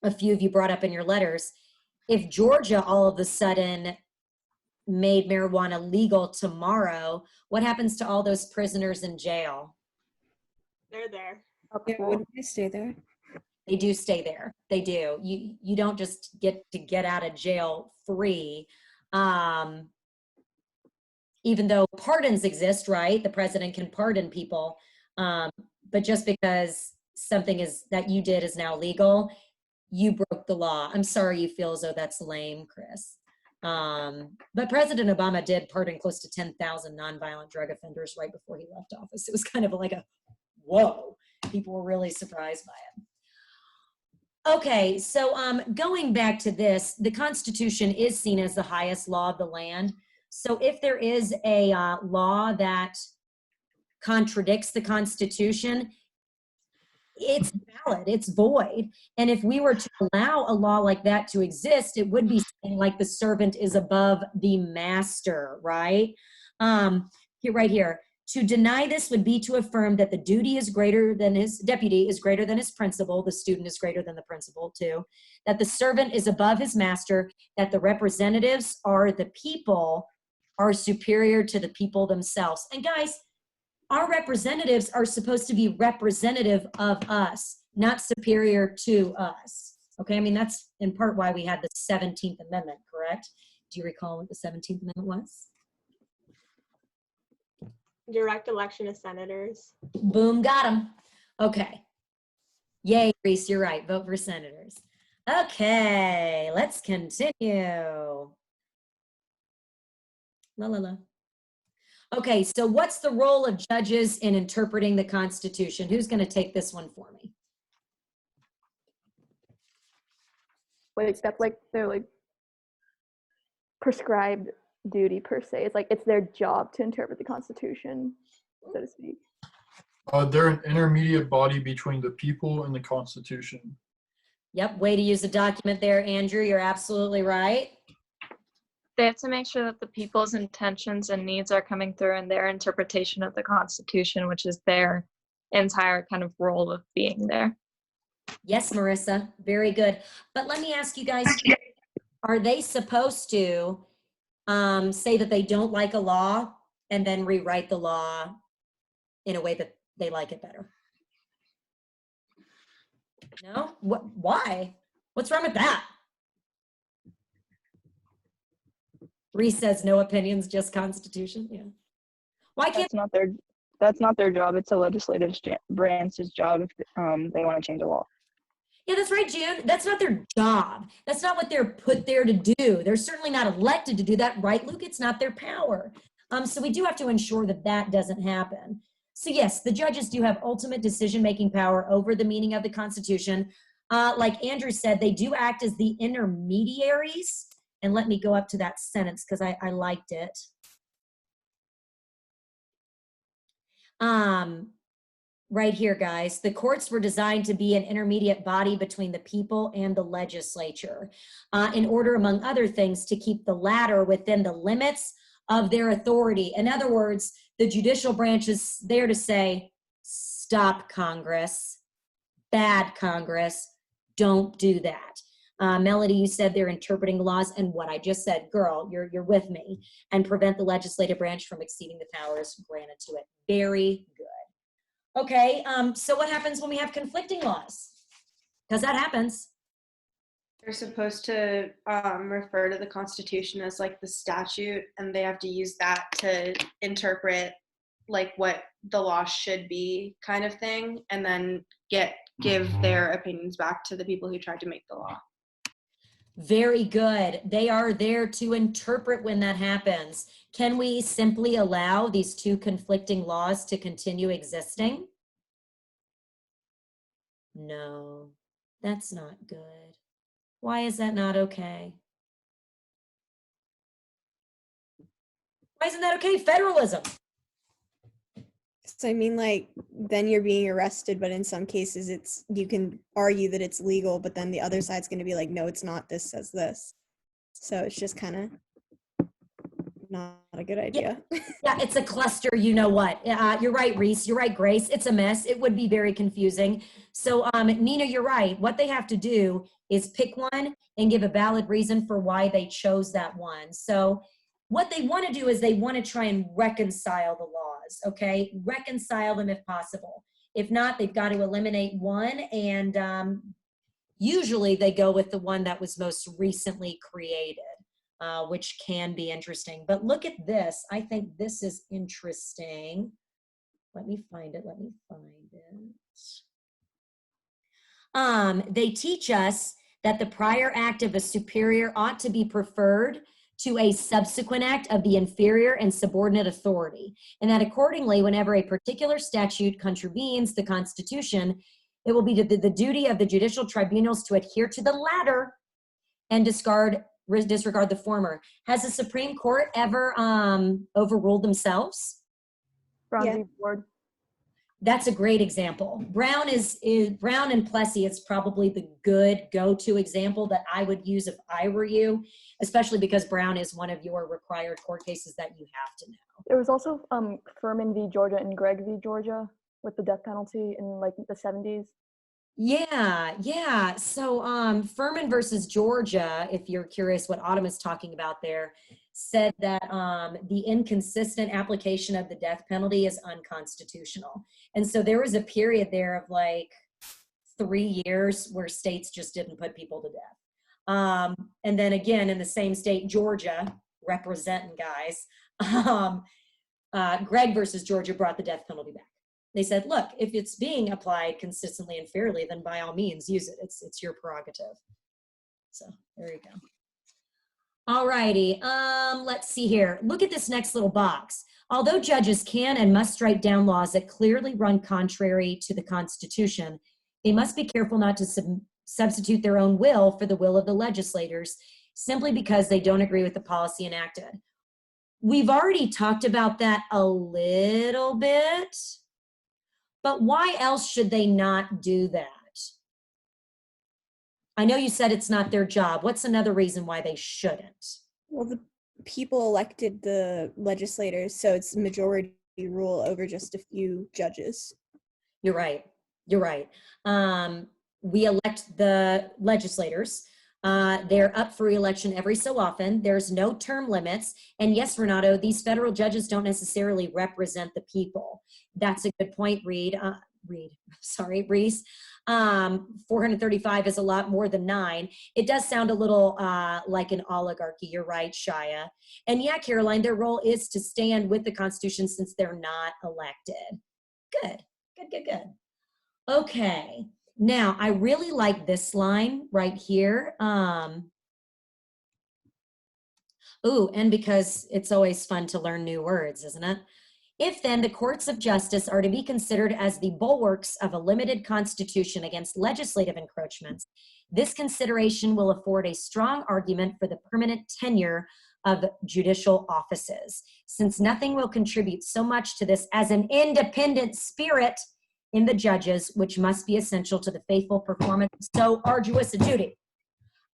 a few of you brought up in your letters, if Georgia all of a sudden made marijuana legal tomorrow, what happens to all those prisoners in jail? They're there. Wouldn't they stay there? They do stay there. They do. You don't just get out of jail free. Even though pardons exist, right? The president can pardon people. But just because something is that you did is now legal, you broke the law. I'm sorry you feel as though that's lame, Chris. But President Obama did pardon close to 10,000 nonviolent drug offenders right before he left office. It was kind of like a, whoa, people were really surprised by it. Okay, so going back to this, the Constitution is seen as the highest law of the land. So if there is a law that contradicts the Constitution, it's valid, it's void. And if we were to allow a law like that to exist, it would be saying like the servant is above the master, right? Here, right here. To deny this would be to affirm that the duty is greater than his deputy is greater than his principal, the student is greater than the principal too, that the servant is above his master, that the representatives are the people are superior to the people themselves. And guys, our representatives are supposed to be representative of us, not superior to us. Okay, I mean, that's in part why we had the 17th Amendment, correct? Do you recall what the 17th Amendment was? Direct election of senators. Boom, got him. Okay. Yay, Reese, you're right. Vote for senators. Okay, let's continue. La la la. Okay, so what's the role of judges in interpreting the Constitution? Who's going to take this one for me? Like that's like their like prescribed duty per se. It's like it's their job to interpret the Constitution, so to speak. They're an intermediate body between the people and the Constitution. Yep, way to use the document there, Andrew. You're absolutely right. They have to make sure that the people's intentions and needs are coming through in their interpretation of the Constitution, which is their entire kind of role of being there. Yes, Marissa, very good. But let me ask you guys, are they supposed to say that they don't like a law and then rewrite the law in a way that they like it better? No? Why? What's wrong with that? Reese says no opinions, just Constitution. Yeah. Why can't That's not their job. It's a legislative branch's job if they want to change a law. Yeah, that's right, June. That's not their job. That's not what they're put there to do. They're certainly not elected to do that, right, Luke? It's not their power. So we do have to ensure that that doesn't happen. So yes, the judges do have ultimate decision-making power over the meaning of the Constitution. Like Andrew said, they do act as the intermediaries. And let me go up to that sentence because I liked it. Right here, guys. The courts were designed to be an intermediate body between the people and the legislature in order, among other things, to keep the latter within the limits of their authority. In other words, the judicial branch is there to say, stop, Congress, bad Congress, don't do that. Melody, you said they're interpreting laws, and what I just said, girl, you're with me, and prevent the legislative branch from exceeding the powers granted to it. Very good. Okay, so what happens when we have conflicting laws? Because that happens. They're supposed to refer to the Constitution as like the statute, and they have to use that to interpret like what the law should be, kind of thing, and then give their opinions back to the people who tried to make the law. Very good. They are there to interpret when that happens. Can we simply allow these two conflicting laws to continue existing? No, that's not good. Why is that not okay? Why isn't that okay? Federalism. So I mean, like, then you're being arrested, but in some cases it's, you can argue that it's legal, but then the other side's going to be like, no, it's not, this says this. So it's just kind of not a good idea. Yeah, it's a cluster, you know what. You're right, Reese. You're right, Grace. It's a mess. It would be very confusing. So, Nina, you're right. What they have to do is pick one and give a valid reason for why they chose that one. So what they want to do is they want to try and reconcile the laws, okay? Reconcile them if possible. If not, they've got to eliminate one, and usually they go with the one that was most recently created. Which can be interesting. But look at this. I think this is interesting. Let me find it. They teach us that the prior act of a superior ought to be preferred to a subsequent act of the inferior and subordinate authority. And that accordingly, whenever a particular statute contravenes the Constitution, it will be the duty of the judicial tribunals to adhere to the latter and disregard the former. Has the Supreme Court ever overruled themselves? Brown v. Board. That's a great example. Brown is Brown and Plessy is probably the good go-to example that I would use if I were you, especially because Brown is one of your required court cases that you have to know. There was also Furman v. Georgia and Gregg v. Georgia with the death penalty in like the 70s. Yeah. So Furman versus Georgia, if you're curious what Autumn is talking about there, said that the inconsistent application of the death penalty is unconstitutional. And so there was a period there of like 3 years where states just didn't put people to death. And then again, in the same state, Georgia, representing guys, Gregg versus Georgia brought the death penalty back. They said, look, if it's being applied consistently and fairly, then by all means use it. It's your prerogative. So there you go. All righty. Let's see here. Look at this next little box. Although judges can and must strike down laws that clearly run contrary to the Constitution, they must be careful not to substitute their own will for the will of the legislators simply because they don't agree with the policy enacted. We've already talked about that a little bit. But why else should they not do that? I know you said it's not their job. What's another reason why they shouldn't? Well, the people elected the legislators, so it's majority rule over just a few judges. You're right. We elect the legislators. They're up for re-election every so often. There's no term limits. And yes, Renato, these federal judges don't necessarily represent the people. That's a good point, Reese. 435 is a lot more than 9. It does sound a little like an oligarchy. You're right, Shia. And yeah, Caroline, their role is to stand with the Constitution since they're not elected. Good. Okay. Now, I really like this line right here. And because it's always fun to learn new words, isn't it? If then the courts of justice are to be considered as the bulwarks of a limited constitution against legislative encroachments, this consideration will afford a strong argument for the permanent tenure of judicial offices, since nothing will contribute so much to this as an independent spirit in the judges, which must be essential to the faithful performance of so arduous a duty.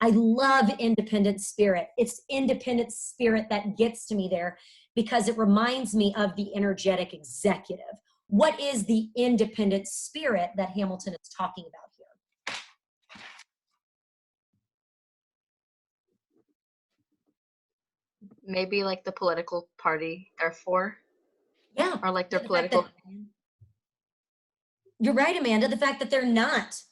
I love independent spirit. It's independent spirit that gets to me there because it reminds me of the energetic executive. What is the independent spirit that Hamilton is talking about here? Maybe like the political party they're for. Yeah. Or like their political. You're right, Amanda. The fact that they're not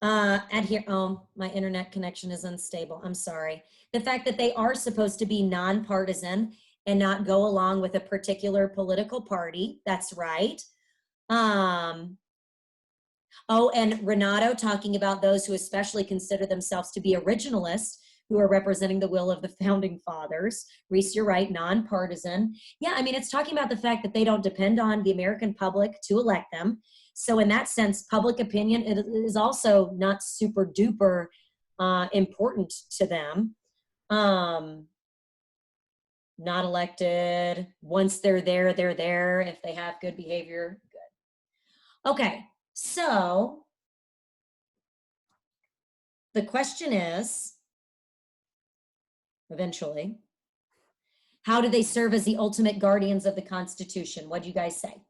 my internet connection is unstable. I'm sorry. The fact that they are supposed to be nonpartisan and not go along with a particular political party. That's right. And Renato talking about those who especially consider themselves to be originalists, who are representing the will of the founding fathers. Reese, you're right, nonpartisan. Yeah, I mean, it's talking about the fact that they don't depend on the American public to elect them. So in that sense, public opinion is also not super duper important to them. Not elected. Once they're there, they're there. If they have good behavior, good. Okay, so the question is, eventually, how do they serve as the ultimate guardians of the Constitution? What do you guys say?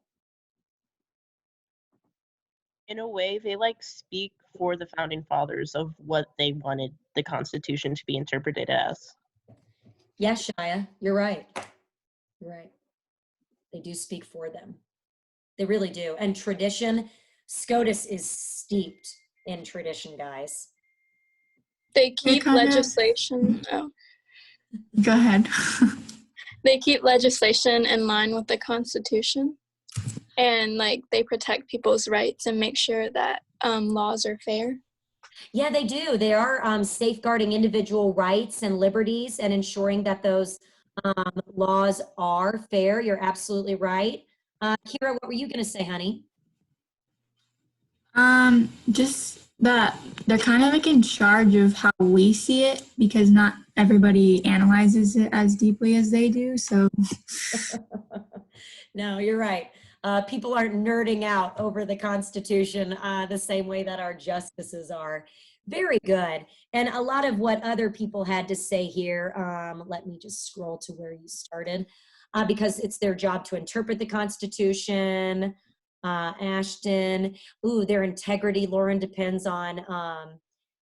In a way, they like speak for the founding fathers of what they wanted the Constitution to be interpreted as. Yes, Shia, you're right. You're right. They do speak for them. They really do. And tradition, SCOTUS is steeped in tradition, guys. They keep kind of- legislation. Oh, Go ahead. they keep legislation in line with the Constitution, and like they protect people's rights and make sure that laws are fair. Yeah, they do. They are safeguarding individual rights and liberties and ensuring that those laws are fair. You're absolutely right. Kira, what were you going to say, honey? Just that they're kind of like in charge of how we see it because not everybody analyzes it as deeply as they do. So No, you're right. People aren't nerding out over the Constitution the same way that our justices are. Very good. And a lot of what other people had to say here, let me just scroll to where you started, because it's their job to interpret the Constitution. Ashton, ooh, their integrity, Lauren, depends on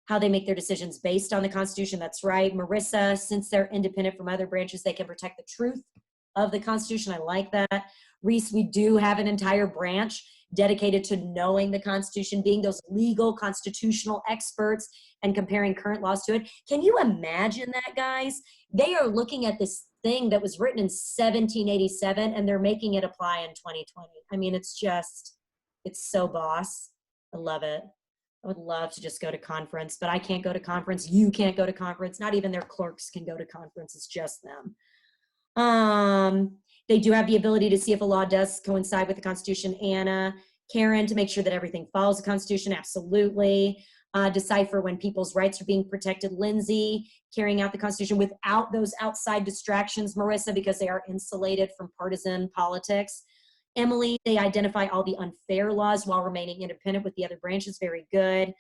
how they make their decisions based on the Constitution. That's right. Marissa, since they're independent from other branches, they can protect the truth of the Constitution. I like that. Reese, we do have an entire branch dedicated to knowing the Constitution, being those legal constitutional experts and comparing current laws to it. Can you imagine that, guys? They are looking at this thing that was written in 1787 and they're making it apply in 2020. I mean, it's so boss. I love it. I would love to just go to conference, but I can't go to conference. You can't go to conference. Not even their clerks can go to conference. It's just them. They do have the ability to see if a law does coincide with the Constitution. Anna, Karen, to make sure that everything follows the Constitution. Absolutely. Decipher when people's rights are being protected. Lindsay, carrying out the Constitution without those outside distractions. Marissa, because they are insulated from partisan politics. Emily, they identify all the unfair laws while remaining independent with the other branches. Very good.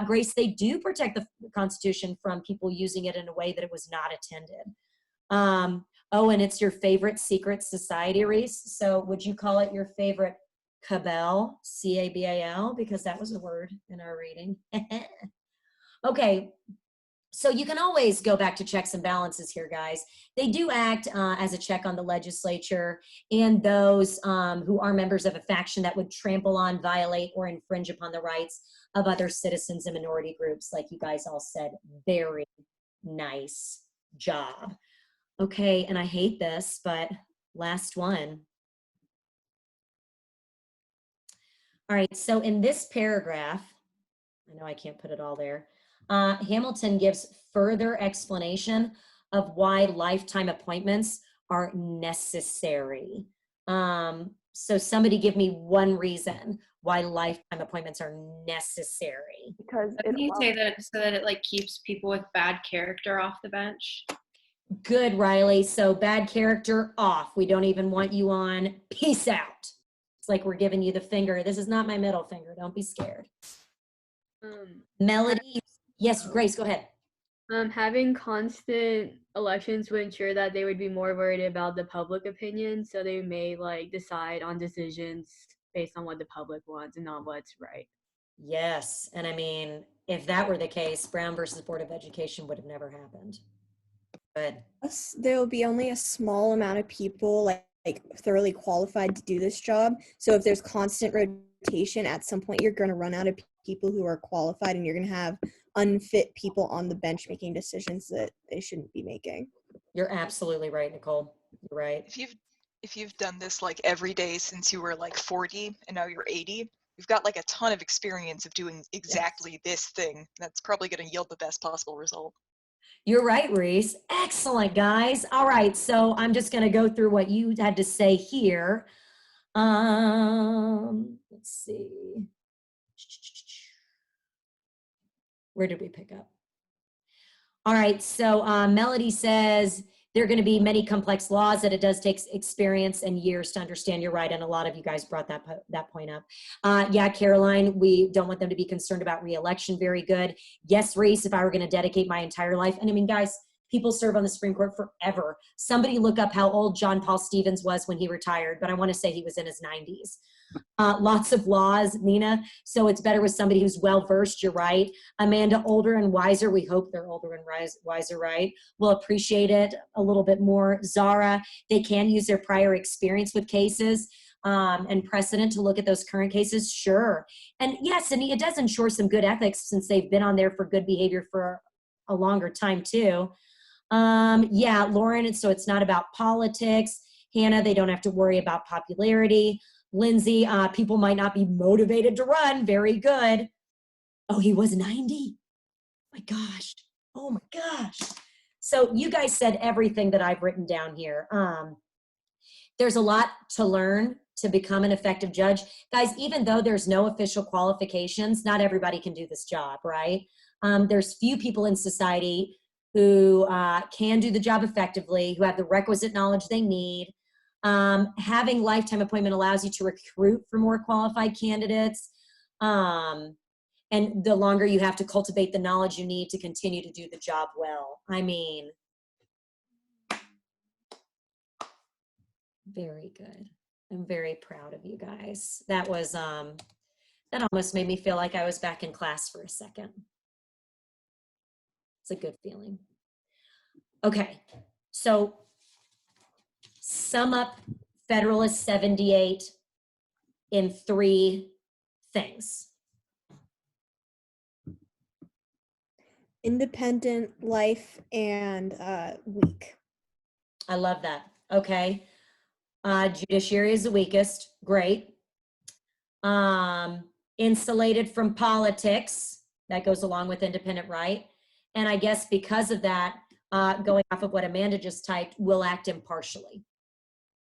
Grace, they do protect the Constitution from people using it in a way that it was not intended. Oh, and it's your favorite secret society, Reese. So would you call it your favorite cabal, C-A-B-A-L? Because that was a word in our reading. Okay, so you can always go back to checks and balances here, guys. They do act as a check on the legislature and those who are members of a faction that would trample on, violate, or infringe upon the rights of other citizens and minority groups, like you guys all said. Very nice job. Okay, and I hate this, but last one. All right, so in this paragraph, I know I can't put it all there, Hamilton gives further explanation of why lifetime appointments are necessary. So somebody give me one reason why lifetime appointments are necessary. Because Can you say that so that it like keeps people with bad character off the bench? Good, Riley. So bad character off. We don't even want you on. Peace out. It's like we're giving you the finger. This is not my middle finger. Don't be scared. Melody. Yes, Grace, go ahead. Having constant elections would ensure that they would be more worried about the public opinion, so they may like decide on decisions based on what the public wants and not what's right. Yes, and I mean, if that were the case, Brown versus Board of Education would have never happened. Good. There will be only a small amount of people like thoroughly qualified to do this job. So if there's constant rotation, at some point you're going to run out of people who are qualified, and you're going to have unfit people on the bench making decisions that they shouldn't be making. You're absolutely right, Nicole. You're right. If you've done this like every day since you were like 40 and now you're 80, you've got like a ton of experience of doing exactly this thing. That's probably going to yield the best possible result. You're right, Reese. Excellent, guys. All right, so I'm just going to go through what you had to say here. Let's see. Where did we pick up? All right, so Melody says there are going to be many complex laws that it does take experience and years to understand. You're right, and a lot of you guys brought that point up. Yeah, Caroline, we don't want them to be concerned about re-election. Very good. Yes, Reese, if I were going to dedicate my entire life, and I mean, guys, people serve on the Supreme Court forever. Somebody look up how old John Paul Stevens was when he retired, but I want to say he was in his 90s. Lots of laws, Nina, so it's better with somebody who's well-versed. You're right. Amanda, older and wiser. We hope they're older and wiser, right? We'll appreciate it a little bit more. Zara, they can use their prior experience with cases and precedent to look at those current cases. Sure. And yes, and it does ensure some good ethics since they've been on there for good behavior for a longer time too. Yeah, Lauren, so it's not about politics. Hannah, they don't have to worry about popularity. Lindsay, people might not be motivated to run. Very good. Oh, he was 90? My gosh. Oh my gosh. So you guys said everything that I've written down here. There's a lot to learn to become an effective judge. Guys, even though there's no official qualifications, not everybody can do this job, right? There's few people in society who can do the job effectively, who have the requisite knowledge they need. Having lifetime appointment allows you to recruit for more qualified candidates. And the longer you have to cultivate the knowledge you need to continue to do the job well. I mean, very good. I'm very proud of you guys. That was, that almost made me feel like I was back in class for a second. It's a good feeling. Okay, so sum up Federalist 78 in 3 things. Independent, life, and weak. I love that. Okay. Judiciary is the weakest. Great. Insulated from politics. That goes along with independent, right? And I guess because of that, going off of what Amanda just typed, will act impartially.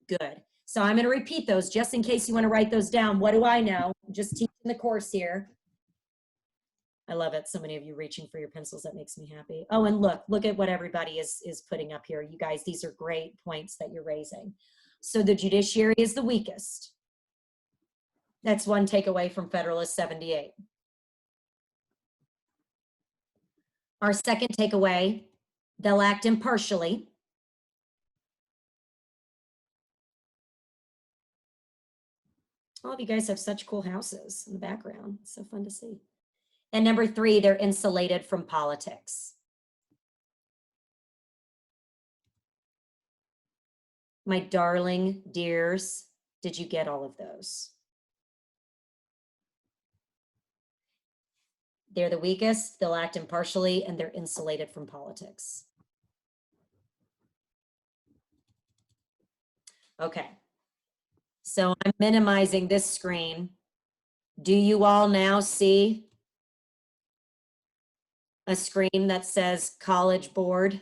Good. So I'm going to repeat those just in case you want to write those down. What do I know? Just teaching the course here. I love it. So many of you reaching for your pencils. That makes me happy. Oh, and look at what everybody is putting up here. You guys, these are great points that you're raising. So the judiciary is the weakest. That's one takeaway from Federalist 78. Our second takeaway, they'll act impartially. All of you guys have such cool houses in the background. It's so fun to see. And number 3, they're insulated from politics. My darling dears, did you get all of those? They're the weakest, they'll act impartially, and they're insulated from politics. Okay, so I'm minimizing this screen. Do you all now see a screen that says College Board?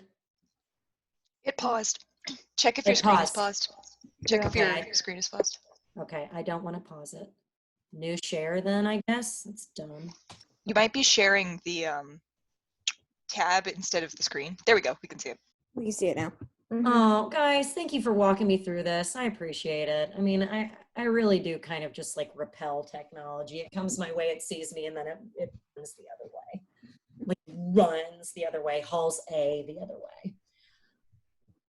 It paused. Check if your screen is paused. Check if your Okay. screen is paused. Okay, I don't want to pause it. New share then, I guess. It's dumb. You might be sharing the tab instead of the screen. There we go. We can see it. We can see it now. Oh, guys, thank you for walking me through this. I appreciate it. I mean, I really do kind of just like repel technology. It comes my way, it sees me, and then it runs the other way. Like runs the other way, hauls A the other way.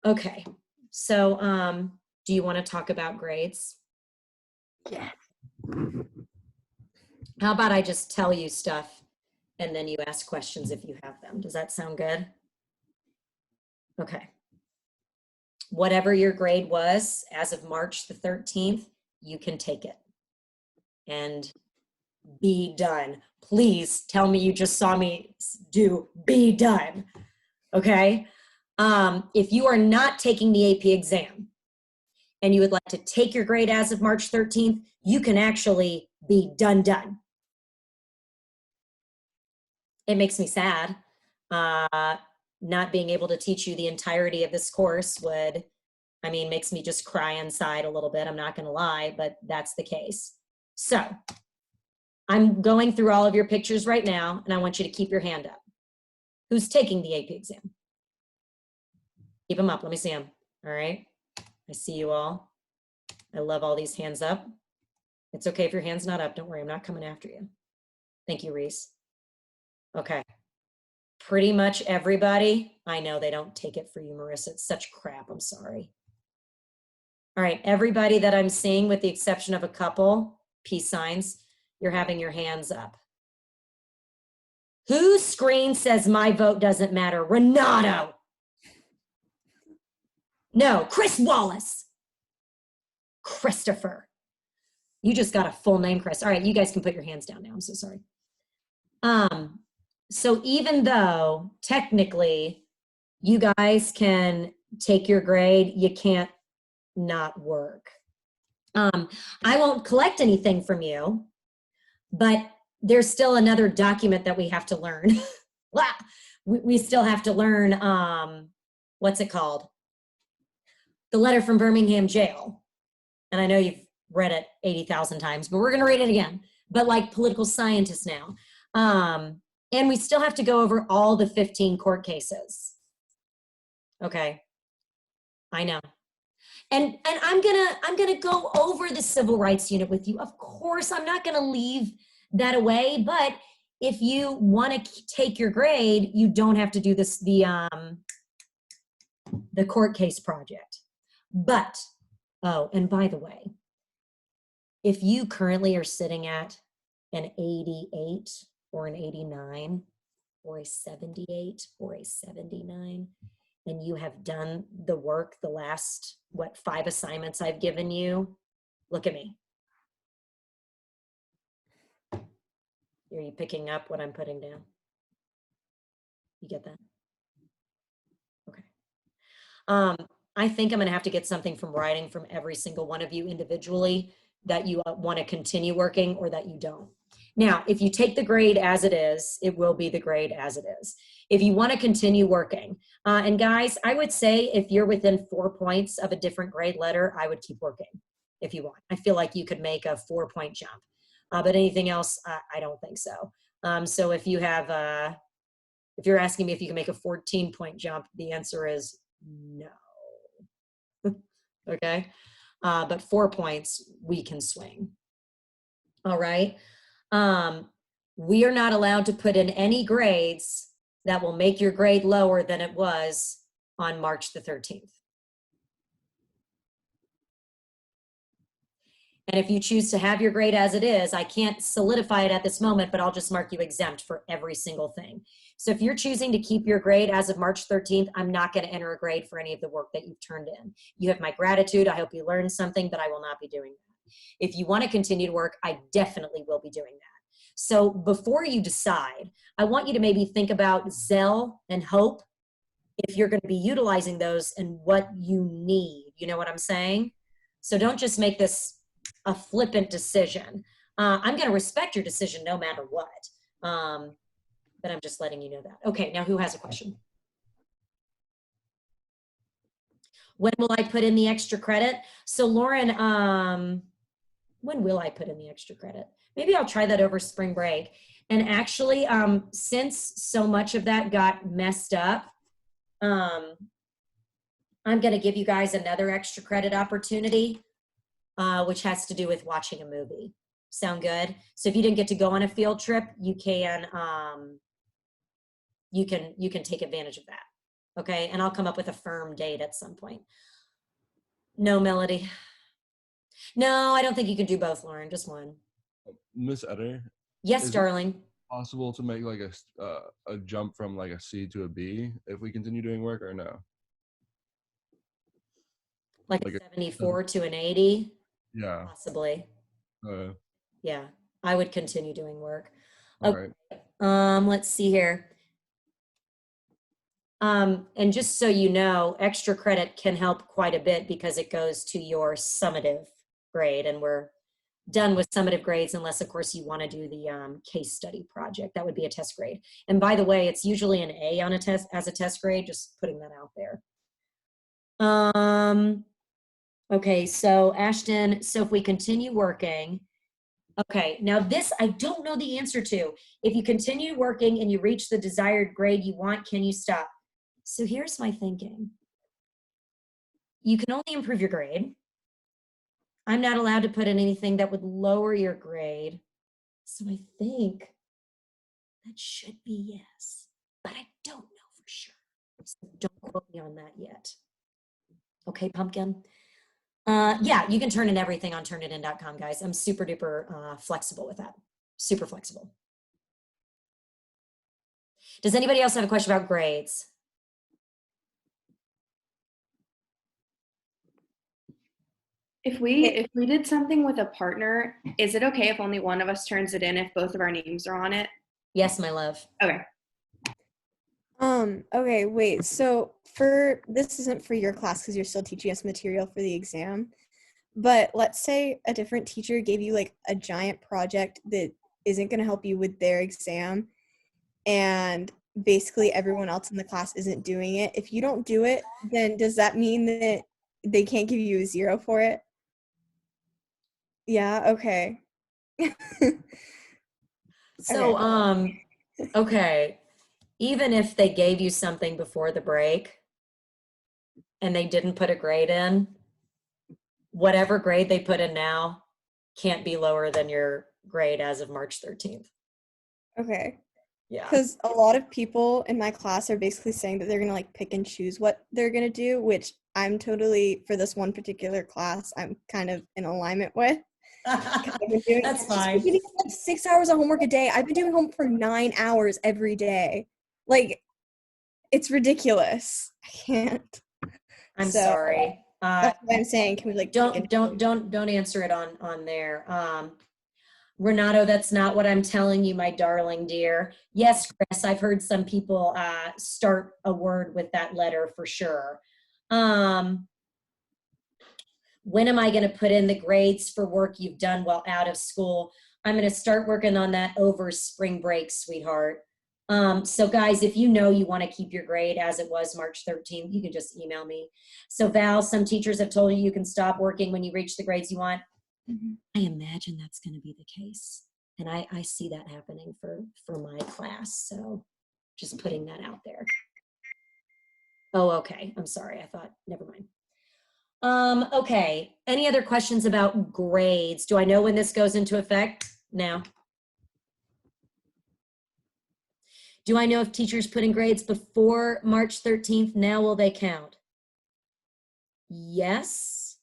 Okay, so do you want to talk about grades? Yeah. How about I just tell you stuff and then you ask questions if you have them? Does that sound good? Okay. Whatever your grade was as of March the 13th, you can take it and be done. Please tell me you just saw me do be done. Okay. If you are not taking the AP exam and you would like to take your grade as of March 13th, you can actually be done. It makes me sad. Not being able to teach you the entirety of this course would I mean, makes me just cry inside a little bit. I'm not going to lie, but that's the case. So I'm going through all of your pictures right now, and I want you to keep your hand up. Who's taking the AP exam? Keep them up. Let me see them. All right. I see you all. I love all these hands up. It's okay if your hand's not up. Don't worry. I'm not coming after you. Thank you, Reese. Okay. Pretty much everybody. I know they don't take it for you, Marissa. It's such crap. I'm sorry. All right. Everybody that I'm seeing, with the exception of a couple, peace signs, you're having your hands up. Whose screen says my vote doesn't matter? Renato. No, Chris Wallace. Christopher. You just got a full name, Chris. All right, you guys can put your hands down now. I'm so sorry. So even though technically you guys can take your grade, you can't not work. I won't collect anything from you, but there's still another document that we have to learn. We still have to learn, what's it called? The letter from Birmingham jail. And I know you've read it 80,000 times, but we're going to read it again. But like political scientists now. And we still have to go over all the 15 court cases. Okay. I know. And I'm gonna go over the civil rights unit with you. Of course, I'm not gonna leave that away, but if you want to take your grade, you don't have to do this, the court case project. But, oh, and by the way, if you currently are sitting at an 88 or an 89 or a 78 or a 79, and you have done the work the last, 5 assignments I've given you, look at me. Are you picking up what I'm putting down? You get that? Okay. I think I'm gonna have to get something from writing from every single one of you individually that you want to continue working or that you don't. Now, if you take the grade as it is, it will be the grade as it is. If you want to continue working, and guys, I would say if you're within 4 points of a different grade letter, I would keep working if you want. I feel like you could make a 4-point jump, but anything else, I don't think so. So if you have, if you're asking me if you can make a 14-point jump, the answer is no. Okay, but 4 points, we can swing. All right. We are not allowed to put in any grades that will make your grade lower than it was on March the 13th. And if you choose to have your grade as it is, I can't solidify it at this moment, but I'll just mark you exempt for every single thing. So if you're choosing to keep your grade as of March 13th, I'm not going to enter a grade for any of the work that you've turned in. You have my gratitude. I hope you learned something, but I will not be doing that. If you want to continue to work, I definitely will be doing that. So before you decide, I want you to maybe think about Zell and Hope, if you're going to be utilizing those and what you need. You know what I'm saying? So don't just make this a flippant decision. I'm going to respect your decision no matter what. But I'm just letting you know that. Okay, now who has a question? When will I put in the extra credit? So Lauren, when will I put in the extra credit? Maybe I'll try that over spring break. And actually, since so much of that got messed up, I'm going to give you guys another extra credit opportunity, which has to do with watching a movie. Sound good? So if you didn't get to go on a field trip, you can take advantage of that. Okay, and I'll come up with a firm date at some point. No, Melody. No, I don't think you can do both, Lauren. Just one. Miss Etter. Yes, darling. Possible to make like a jump from like a C to a B if we continue doing work, or no? Like a 74 to an 80? Yeah. Possibly. Yeah, I would continue doing work. All Okay. right. Let's see here. And just so you know, extra credit can help quite a bit because it goes to your summative grade, and we're done with summative grades unless, of course, you want to do the case study project. That would be a test grade. And by the way, it's usually an A on a test as a test grade, just putting that out there. Okay, so Ashton, so if we continue working, okay, now this I don't know the answer to. If you continue working and you reach the desired grade you want, can you stop? So here's my thinking. You can only improve your grade. I'm not allowed to put in anything that would lower your grade. So I think that should be yes, but I don't know for sure. So don't quote me on that yet. Okay, Pumpkin? Yeah, you can turn in everything on turnitin.com, guys. I'm super duper flexible with that. Super flexible. Does anybody else have a question about grades? If we did something with a partner, is it okay if only one of us turns it in if both of our names are on it? Yes, my love. Okay. Okay, wait. So for this isn't for your class because you're still teaching us material for the exam. But let's say a different teacher gave you like a giant project that isn't going to help you with their exam, and basically everyone else in the class isn't doing it. If you don't do it, then does that mean that they can't give you a 0 for it? Yeah, okay. So, okay, even if they gave you something before the break and they didn't put a grade in, whatever grade they put in now can't be lower than your grade as of March 13th. Okay. Yeah. Because a lot of people in my class are basically saying that they're going to like pick and choose what they're going to do, which I'm totally, for this one particular class, I'm kind of in alignment with. That's fine. Getting like 6 hours of homework a day. I've been doing homework for 9 hours every day. Like, it's ridiculous. I can't. I'm sorry. That's what I'm saying. Can we like don't answer it on there. Renato, that's not what I'm telling you, my darling dear. Yes, Chris, I've heard some people start a word with that letter for sure. When am I going to put in the grades for work you've done while out of school? I'm going to start working on that over spring break, sweetheart. So guys, if you know you want to keep your grade as it was March 13th, you can just email me. So Val, some teachers have told you you can stop working when you reach the grades you want. Mm-hmm. I imagine that's going to be the case. And I see that happening for my class. So just putting that out there. Oh, okay. I'm sorry. I thought, never mind. Okay. Any other questions about grades? Do I know when this goes into effect? Now. Do I know if teachers put in grades before March 13th? Now will they count? Yes.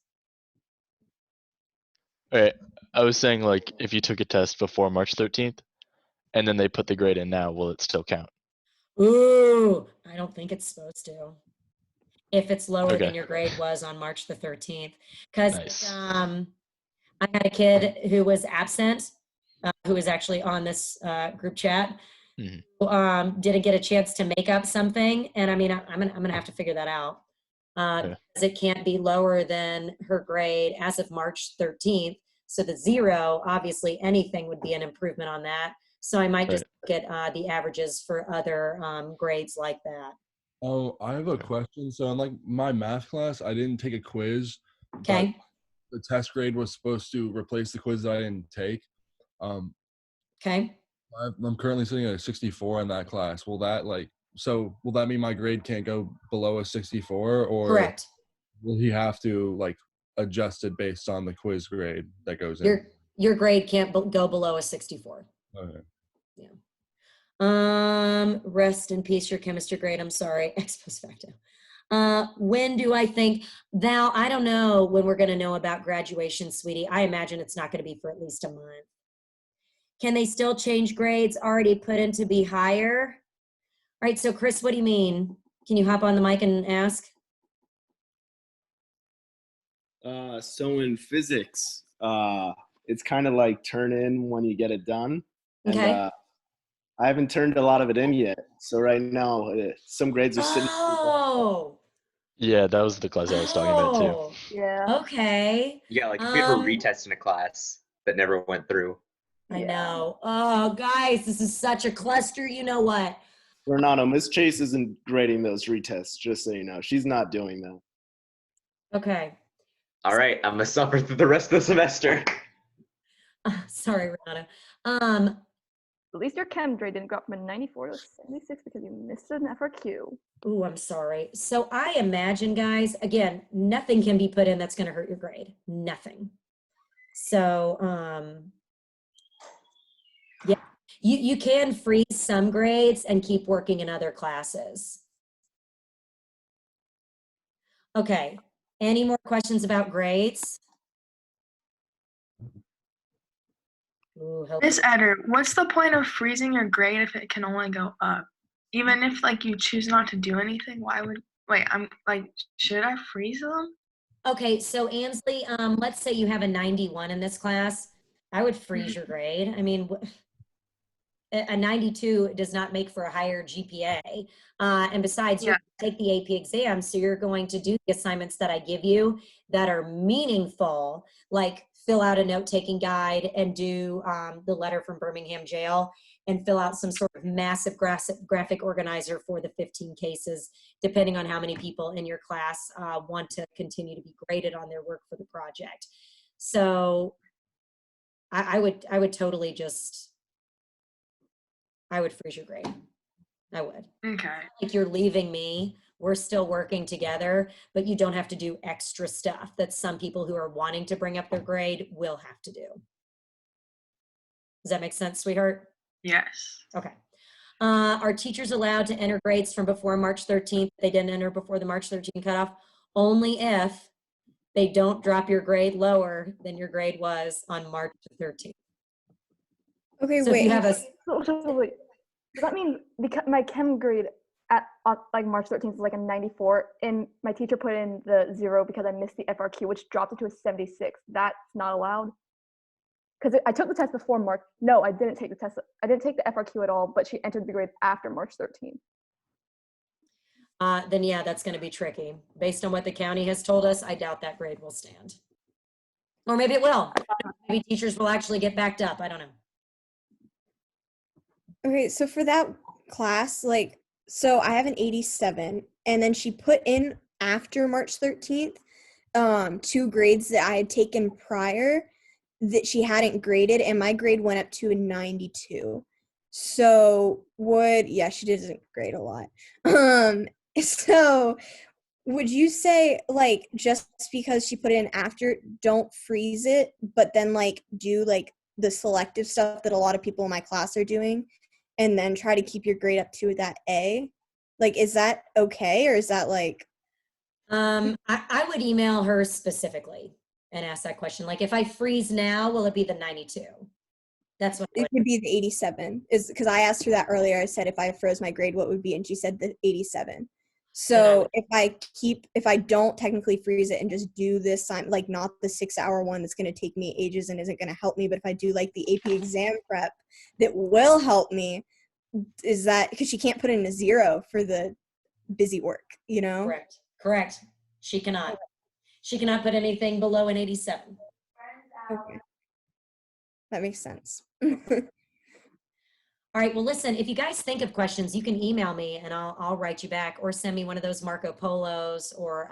Okay, I was saying like if you took a test before March 13th and then they put the grade in now, will it still count? Ooh, I don't think it's supposed to. If it's lower Okay. than your grade was on March the 13th. Because Nice. I had a kid who was absent, who was actually on this group chat, Mhm. didn't get a chance to make up something. And I mean, I'm gonna have to figure that out. Okay. Because it can't be lower than her grade as of March 13th. So the 0, obviously anything would be an improvement on that. So I might just look at the averages for other grades like that. Oh, I have a question. So in like my math class, I didn't take a quiz, Okay. but the test grade was supposed to replace the quiz that I didn't take. Okay. I'm currently sitting at a 64 in that class. Will that will that mean my grade can't go below a 64, or Correct. will he have to like adjust it based on the quiz grade that goes in? Your grade can't go below a 64. Okay. Rest in peace, your chemistry grade. I'm sorry. Ex post facto. When do I think, Val, I don't know when we're going to know about graduation, sweetie. I imagine it's not going to be for at least a month. Can they still change grades already put in to be higher? All right, so Chris, what do you mean? Can you hop on the mic and ask? So in physics, it's kind of like turn in when you get it done. Okay. And I haven't turned a lot of it in yet. So right now, some grades are sitting. Oh. Yeah, that was the class I was talking about too. Yeah. Okay. Yeah, like if we have a retest in a class that never went through. I know. Oh, guys, this is such a cluster. You know what? Renato, Miss Chase isn't grading those retests, just so you know. She's not doing that. Okay. All right, I'm gonna suffer through the rest of the semester. Sorry, Renata. At least your chem grade didn't go up from a 94 to a 76 because you missed an FRQ. Ooh, I'm sorry. So I imagine, guys, again, nothing can be put in that's going to hurt your grade. Nothing. So, yeah, you can freeze some grades and keep working in other classes. Okay. Any more questions about grades? Ooh, help. Miss Eder, what's the point of freezing your grade if it can only go up? Even if like you choose not to do anything, why would I'm like, should I freeze them? Okay, so Ansley, let's say you have a 91 in this class. I would freeze your grade. I mean, a 92 does not make for a higher GPA. And besides, you take the AP exam, so you're going to do the assignments that I give you that are meaningful, like fill out a note-taking guide and do the letter from Birmingham jail and fill out some sort of massive graphic organizer for the 15 cases, depending on how many people in your class want to continue to be graded on their work for the project. So I would totally just, I would freeze your grade. I would. Okay. Like you're leaving me. We're still working together, but you don't have to do extra stuff that some people who are wanting to bring up their grade will have to do. Does that make sense, sweetheart? Yes. Okay. Are teachers allowed to enter grades from before March 13th? They didn't enter before the March 13th cutoff, only if they don't drop your grade lower than your grade was on March 13th. Okay, So if you have a Wait. Does that mean because my chem grade at like March 13th is like a 94, and my teacher put in the 0 because I missed the FRQ, which dropped it to a 76? That's not allowed? Because I took the test before March. No, I didn't take the test. I didn't take the FRQ at all, but she entered the grade after March 13th. then yeah, that's going to be tricky. Based on what the county has told us, I doubt that grade will stand. Or maybe it will. Maybe teachers will actually get backed up. I don't know. Okay, so for that class, like, so I have an 87, and then she put in after March 13th, 2 grades that I had taken prior that she hadn't graded, and my grade went up to a 92. So she didn't grade a lot. So would you say, like, just because she put it in after, don't freeze it, but then like do like the selective stuff that a lot of people in my class are doing, and then try to keep your grade up to that A? Like, is that okay, or is that like? I would email her specifically and ask that question. Like, if I freeze now, will it be the 92? That's what It would be the 87. Is because I asked her that earlier. I said if I froze my grade, what would be, and she said the 87. So if I don't technically freeze it and just do this, like not the 6-hour one that's going to take me ages and isn't going to help me, but if I do like the AP exam prep that will help me, is that because she can't put in a 0 for the busy work, you know? Correct. She cannot. She cannot put anything below an 87. Okay. That makes sense. All right, well, listen, if you guys think of questions, you can email me and I'll write you back, or send me one of those Marco Polos, or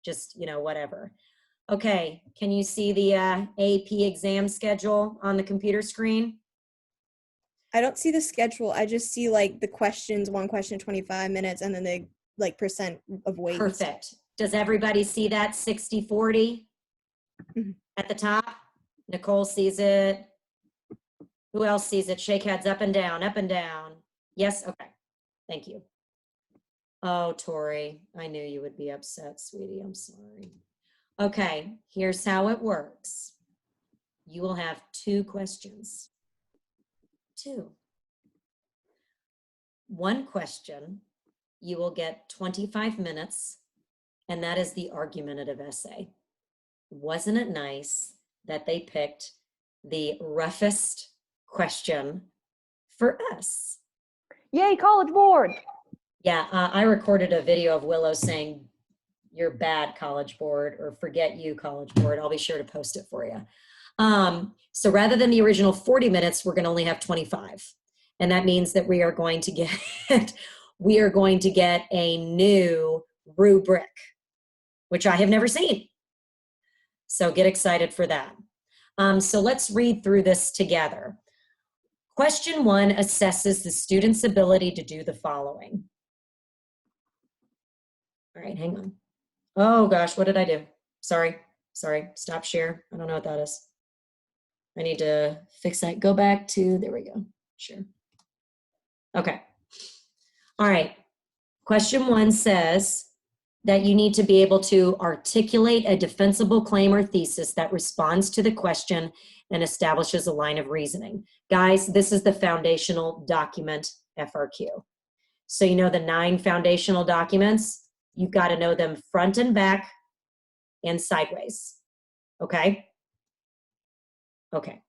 just, whatever. Okay, can you see the AP exam schedule on the computer screen? I don't see the schedule. I just see like the questions, 1 question, 25 minutes, and then the like percent of weight. Perfect. Does everybody see that 60-40 at the top? Nicole sees it. Who else sees it? Shake heads up and down, up and down. Yes, okay. Thank you. Oh, Tori, I knew you would be upset, sweetie. I'm sorry. Okay, here's how it works. You will have 2 questions. 2. 1 question, you will get 25 minutes, and that is the argumentative essay. Wasn't it nice that they picked the roughest question for us? Yay, College Board! Yeah, I recorded a video of Willow saying, "You're bad, College Board," or "Forget you, College Board." I'll be sure to post it for you. So rather than the original 40 minutes, we're going to only have 25. And that means that we are going to get a new rubric. which I have never seen. So get excited for that. So let's read through this together. Question 1 assesses the student's ability to do the following. All right, hang on. Oh gosh, what did I do? Sorry, stop share. I don't know what that is. I need to fix that. Go back to, there we go, share. Okay, all right. Question 1 says that you need to be able to articulate a defensible claim or thesis that responds to the question and establishes a line of reasoning. Guys, this is the foundational document FRQ. So you know the 9 foundational documents, you've got to know them front and back and sideways, okay? Okay.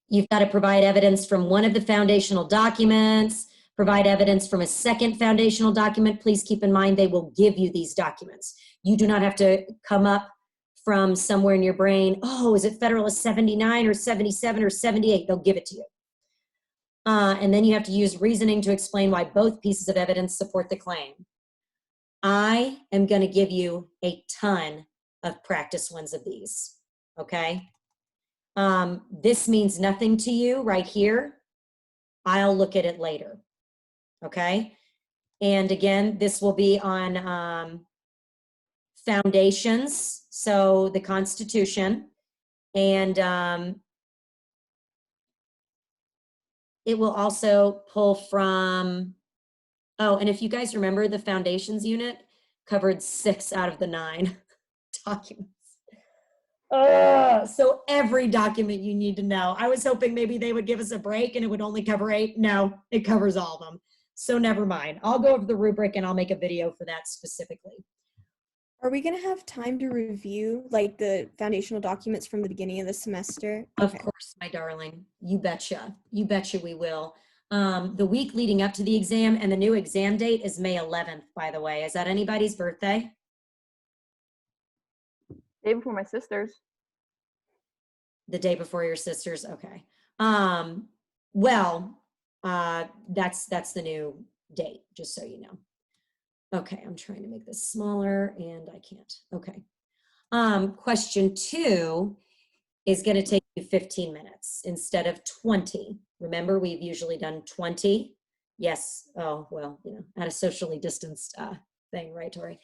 You've got to provide evidence from one of the foundational documents, provide evidence from a second foundational document. Please keep in mind they will give you these documents. You do not have to come up from somewhere in your brain, oh, is it Federalist 79 or 77 or 78? They'll give it to you. And then you have to use reasoning to explain why both pieces of evidence support the claim. I am going to give you a ton of practice ones of these, okay? This means nothing to you right here. I'll look at it later, okay? And again, this will be on foundations, so the Constitution, and it will also pull from, oh, and if you guys remember, the foundations unit covered 6 out of the 9 documents. So every document you need to know. I was hoping maybe they would give us a break and it would only cover 8. No, it covers all of them. So never mind. I'll go over the rubric and I'll make a video for that specifically. Are we going to have time to review like the foundational documents from the beginning of the semester? Of course, my darling. You betcha. You betcha we will. The week leading up to the exam, and the new exam date is May 11th, by the way. Is that anybody's birthday? Day before my sister's. The day before your sister's? Okay. Well, that's the new date, just so you know. Okay, I'm trying to make this smaller and I can't. Okay. Question 2 is going to take you 15 minutes instead of 20. Remember, we've usually done 20. Yes. Oh, well, you know, at a socially distanced thing, right, Tori?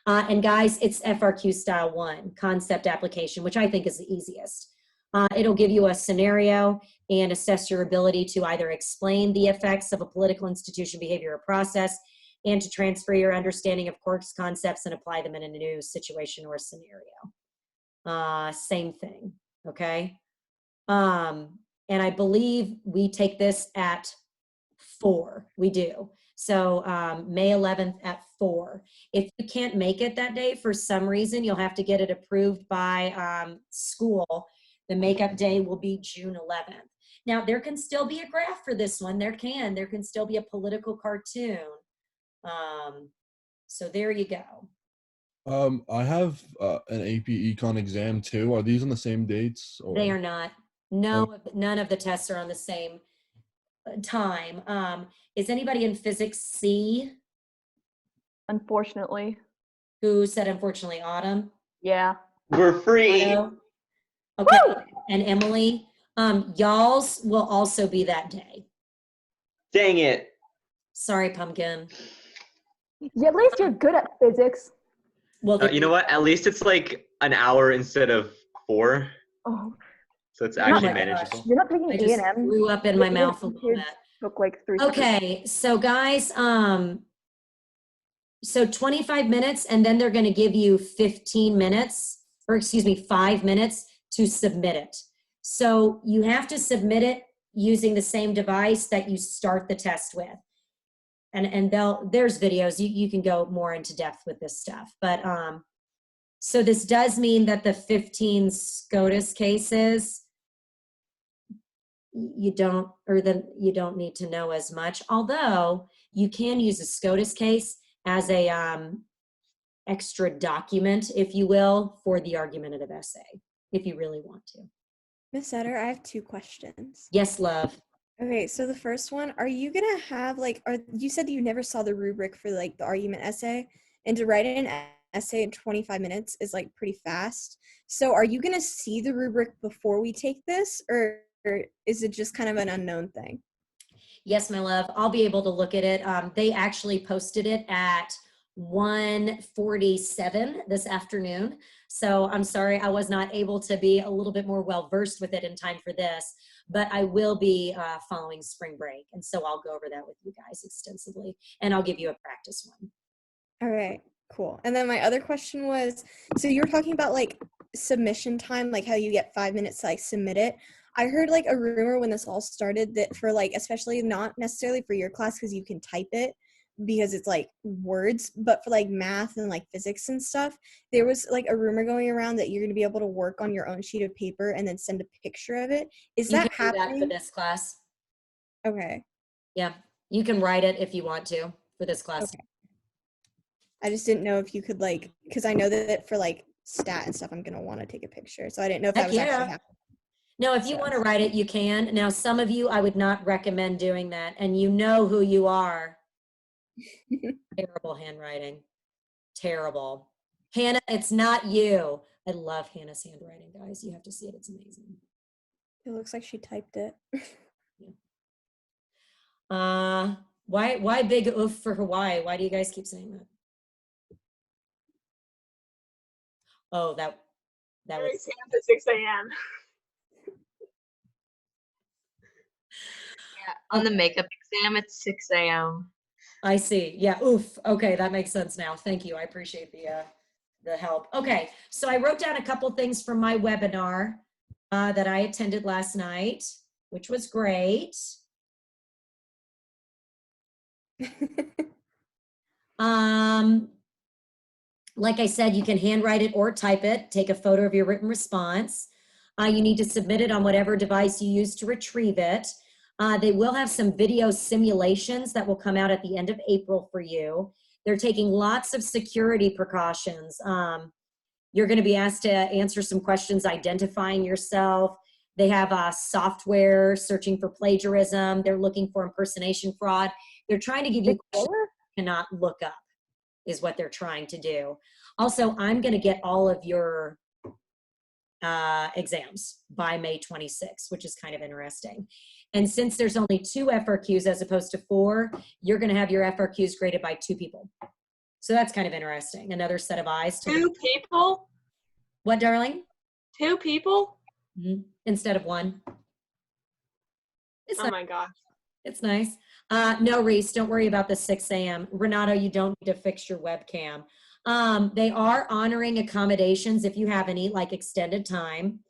And guys, it's FRQ style 1, concept application, which I think is the easiest. It'll give you a scenario and assess your ability to either explain the effects of a political institution, behavior, or process, and to transfer your understanding of course concepts and apply them in a new situation or scenario. Same thing, okay? And I believe we take this at 4. We do. So May 11th at 4. If you can't make it that day for some reason, you'll have to get it approved by school. The makeup day will be June 11th. Now, there can still be a graph for this one. There can still be a political cartoon. So there you go. I have an AP Econ exam too. Are these on the same dates? Or? They are not. No, none of the tests are on the same time. Is anybody in physics C? Unfortunately. Who said unfortunately? Autumn? Yeah. We're free. Auto? Okay. Woo! And Emily? Y'all's will also be that day. Dang it. Sorry, Pumpkin. Yeah, at least you're good at physics. Well, You know what? At least it's like an hour instead of 4. Oh. So it's actually manageable. You're not taking I just A&M. threw up in my mouth a little bit. Took like 3 Okay, so guys, so 25 minutes, and then they're going to give you 15 minutes, or excuse me, 5 minutes to submit it. So you have to submit it using the same device that you start the test with. And there's videos, you can go more into depth with this stuff. But so this does mean that the 15 SCOTUS cases, you don't need to know as much, although you can use a SCOTUS case as a extra document, if you will, for the argumentative essay, if you really want to. Miss Etter, I have 2 questions. Yes, love. Okay, so the first one, are you gonna have you said that you never saw the rubric for like the argument essay. and to write an essay in 25 minutes is like pretty fast. So are you going to see the rubric before we take this, or is it just kind of an unknown thing? Yes, my love. I'll be able to look at it. They actually posted it at 1:47 this afternoon. So I'm sorry I was not able to be a little bit more well-versed with it in time for this, but I will be following spring break. And so I'll go over that with you guys extensively, and I'll give you a practice one. All right, cool. And then my other question was, so you were talking about like submission time, like how you get 5 minutes to like submit it. I heard like a rumor when this all started that for like, especially not necessarily for your class because you can type it because it's like words, but for like math and like physics and stuff, there was like a rumor going around that you're going to be able to work on your own sheet of paper and then send a picture of it. Is You that can do that happening? for this class. Okay. Yeah, you can write it if you want to for this class. Okay. I just didn't know if you could like, because I know that for like stat and stuff, I'm going to want to take a picture. So I didn't know if that Heck was actually yeah. happening. No, if you want to write it, you can. Now, some of you, I would not recommend doing that. And you know who you are. Terrible handwriting. Terrible. Hannah, it's not you. I love Hannah's handwriting, guys. You have to see it. It's amazing. It looks like she typed it. Why big oof for Hawaii? Why do you guys keep saying that? Oh, that was exams at 6 a.m. Yeah, on the makeup exam, it's 6 a.m. I see. Yeah. Oof. Okay, that makes sense now. Thank you. I appreciate the help. Okay, so I wrote down a couple things from my webinar that I attended last night, which was great. Like I said, you can handwrite it or type it. Take a photo of your written response. You need to submit it on whatever device you use to retrieve it. They will have some video simulations that will come out at the end of April for you. They're taking lots of security precautions. You're going to be asked to answer some questions identifying yourself. They have software searching for plagiarism. They're looking for impersonation fraud. They're trying to give you questions you cannot look up, is what they're trying to do. Also, I'm going to get all of your exams by May 26th, which is kind of interesting. And since there's only 2 FRQs as opposed to 4, you're going to have your FRQs graded by 2 people. So that's kind of interesting. Another set of eyes. 2 people? What, darling? 2 people? Mm-hmm. Instead of 1. It's oh my gosh. It's nice. No, Reese, don't worry about the 6 a.m. Renato, you don't need to fix your webcam. They are honoring accommodations if you have any, like extended time.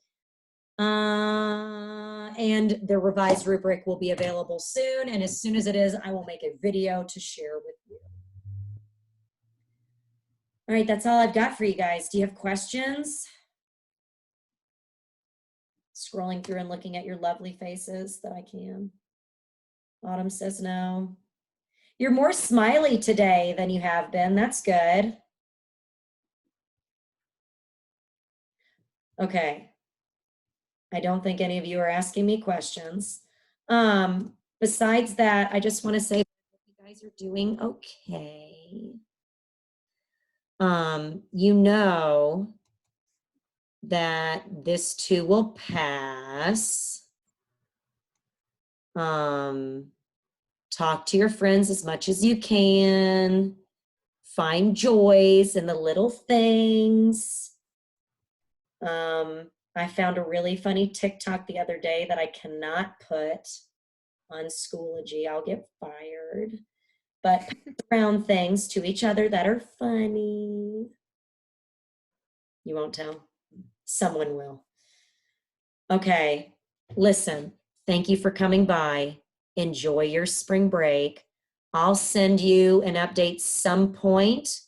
And the revised rubric will be available soon. And as soon as it is, I will make a video to share with you. All right, that's all I've got for you guys. Do you have questions? Scrolling through and looking at your lovely faces that I can. Autumn says no. You're more smiley today than you have been. That's good. Okay. I don't think any of you are asking me questions. Besides that, I just want to say you guys are doing okay. You know that this too will pass. Talk to your friends as much as you can. Find joys in the little things. I found a really funny TikTok the other day that I cannot put on Schoology. I'll get fired. But pass around things to each other that are funny. You won't tell? Someone will. Okay, listen, thank you for coming by. Enjoy your spring break. I'll send you an update some point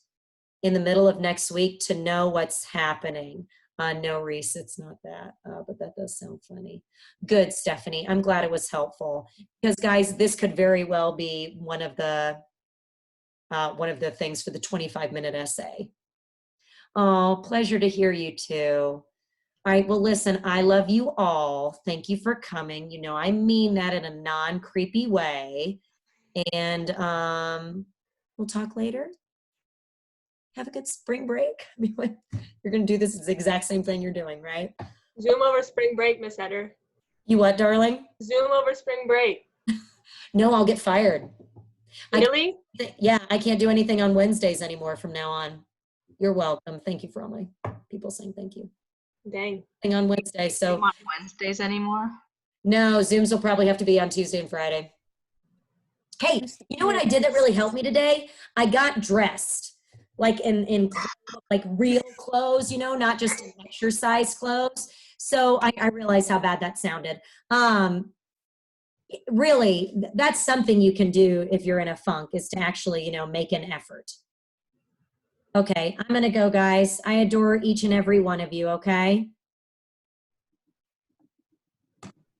in the middle of next week to know what's happening. No, Reese, it's not that, but that does sound funny. Good, Stephanie. I'm glad it was helpful because, guys, this could very well be one of the things for the 25-minute essay. Oh, pleasure to hear you too. All right, well, listen, I love you all. Thank you for coming. You know, I mean that in a non-creepy way. And we'll talk later. have a good spring break. I mean, what, you're going to do this exact same thing you're doing, right? Zoom over spring break, Miss Eder. You what, darling? Zoom over spring break. No, I'll get fired. Really? Yeah, I can't do anything on Wednesdays anymore from now on. You're welcome. Thank you for all my people saying thank you. Dang. On Wednesday, so On Wednesdays anymore? no, Zooms will probably have to be on Tuesday and Friday. Hey, you know what I did that really helped me today? I got dressed, like in like real clothes, you know, not just exercise clothes. So I realized how bad that sounded. Really, that's something you can do if you're in a funk, is to actually, you know, make an effort. Okay, I'm gonna go, guys. I adore each and every one of you, okay?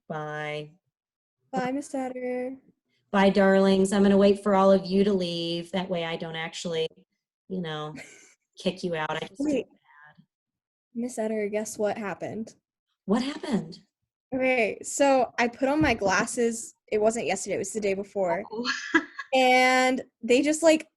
Bye. Bye, Miss Eder. Bye, darlings. I'm gonna wait for all of you to leave. That way I don't actually, you know, kick you out. I just do. Wait, Miss Eder, guess what happened? What happened? Okay, so I put on my glasses. It wasn't yesterday, it was the day before. And they just like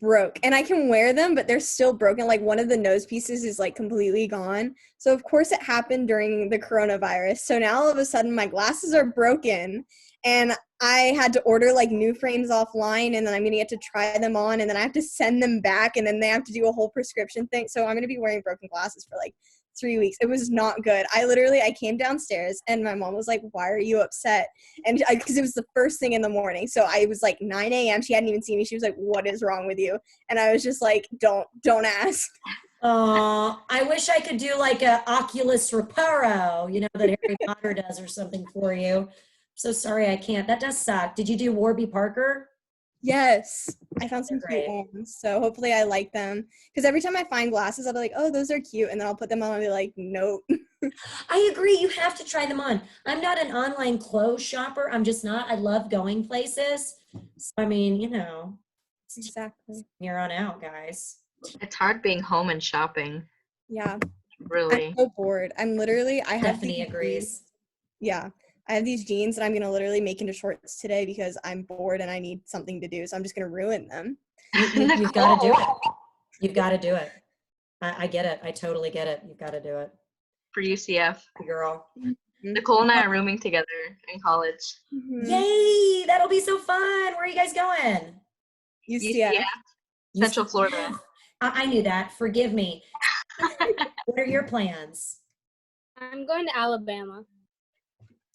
broke. And I can wear them, but they're still broken. Like one of the nose pieces is like completely gone. So of course it happened during the coronavirus. So now all of a sudden my glasses are broken and I had to order like new frames offline, and then I'm going to get to try them on, and then I have to send them back, and then they have to do a whole prescription thing. So I'm going to be wearing broken glasses for like 3 weeks. It was not good. I came downstairs and my mom was like, why are you upset? And because it was the first thing in the morning. So I was like 9 a.m. She hadn't even seen me. She was like, what is wrong with you? And I was just like, don't ask. I wish I could do like a Oculus Reparo, you know, that Harry Potter does or something for you. So sorry, I can't. That does suck. Did you do Warby Parker? Yes, I found some cute ones. So hopefully I like them. Because every time I find glasses, I'll be like, oh, those are cute. And then I'll put them on and be like, nope. I agree. You have to try them on. I'm not an online clothes shopper. I'm just not. I love going places. So, I mean, you know. Exactly. Here on out, guys. It's hard being home and shopping. Yeah. Really. I'm so bored. I have Stephanie these agrees. jeans. Yeah. I have these jeans that I'm going to literally make into shorts today because I'm bored and I need something to do. So I'm just going to ruin them. You've got to do it. You've got to do it. I get it. I totally get it. You've got to do it. For UCF. Girl. Nicole and I are rooming together in college. Yay! That'll be so fun. Where are you guys going? UCF. Central Florida. I knew that. Forgive me. What are your plans? I'm going to Alabama.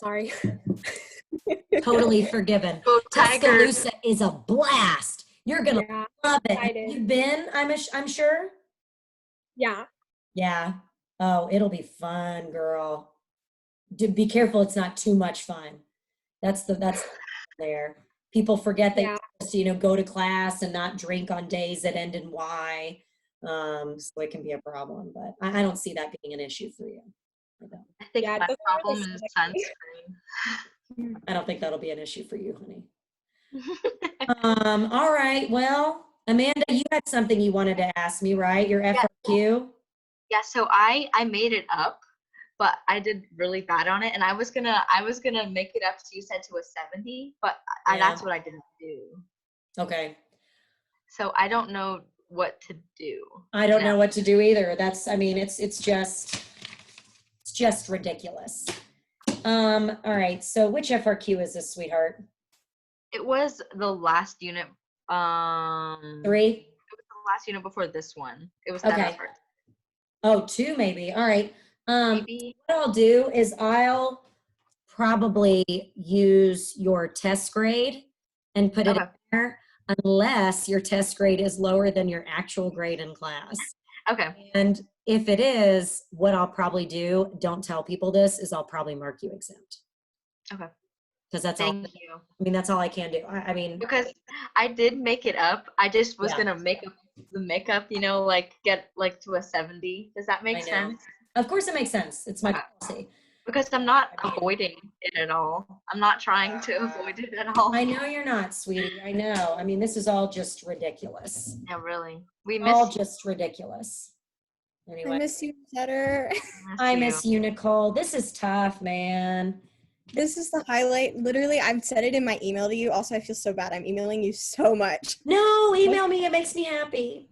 Sorry. Totally forgiven. Tuscaloosa is a blast. You're gonna love it. excited. You've been, I'm sure. Yeah. Yeah. Oh, it'll be fun, girl. Be careful. It's not too much fun. That's there. People forget they just, you know, go to class and not drink on days that end in Y. So it can be a problem, but I don't see that being an issue for you. I think my problem is sunscreen. I don't think that'll be an issue for you, honey. All right. Well, Amanda, you had something you wanted to ask me, right? Your FRQ? Yeah, so I made it up, but I did really bad on it, and I was gonna make it up to, you said, to a 70, but that's what I didn't do. Okay. So I don't know what to do. I don't know what to do either. I mean, it's just ridiculous. All right. So which FRQ is this, sweetheart? It was the last unit. 3? It was the last unit before this one. It was that Okay. effort. Oh, 2 maybe. All right. What I'll do is I'll probably use your test grade and put it in there, unless your test grade is lower than your actual grade in class. Okay. And if it is, what I'll probably do, don't tell people this, is I'll probably mark you exempt. Okay. Because that's Thank all. you. I mean, that's all I can do. I mean, because I did make it up. I just was gonna make up the makeup, you know, like get like to a 70. Does that make I know. sense? Of course it makes sense. It's my policy. Because I'm not avoiding it at all. I'm not trying to avoid it at all. I know you're not, sweetie. I know. I mean, this is all just ridiculous. Yeah, really. We all miss just ridiculous. Anyway. I miss you, Better. I miss you, Nicole. This is tough, man. This is the highlight. Literally, I've said it in my email to you. Also, I feel so bad. I'm emailing you so much. No, email me. It makes me happy.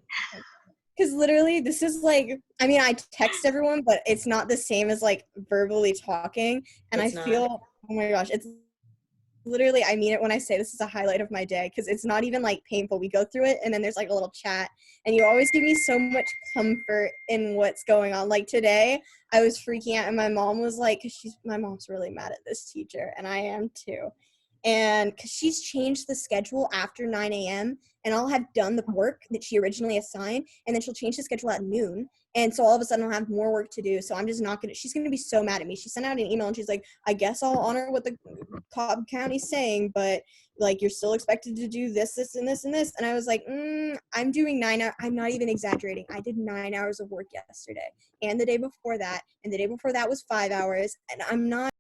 Because literally, this is like, I mean, I text everyone, but it's not the same as like verbally talking. And It's I not. feel, oh my gosh, it's literally, I mean it when I say this is a highlight of my day because it's not even like painful. We go through it and then there's like a little chat, and you always give me so much comfort in what's going on. Like today, I was freaking out, and my mom was like, because my mom's really mad at this teacher, and I am too. And because she's changed the schedule after 9 a.m., and I'll have done the work that she originally assigned, and then she'll change the schedule at noon. And so all of a sudden I'll have more work to do. So I'm just not she's going to be so mad at me. She sent out an email and she's like, I guess I'll honor what the Cobb County's saying, but like you're still expected to do this, this, and this, and this. And I was like, I'm doing 9 hours. I'm not even exaggerating. I did 9 hours of work yesterday and the day before that. And the day before that was 5 hours. And I'm not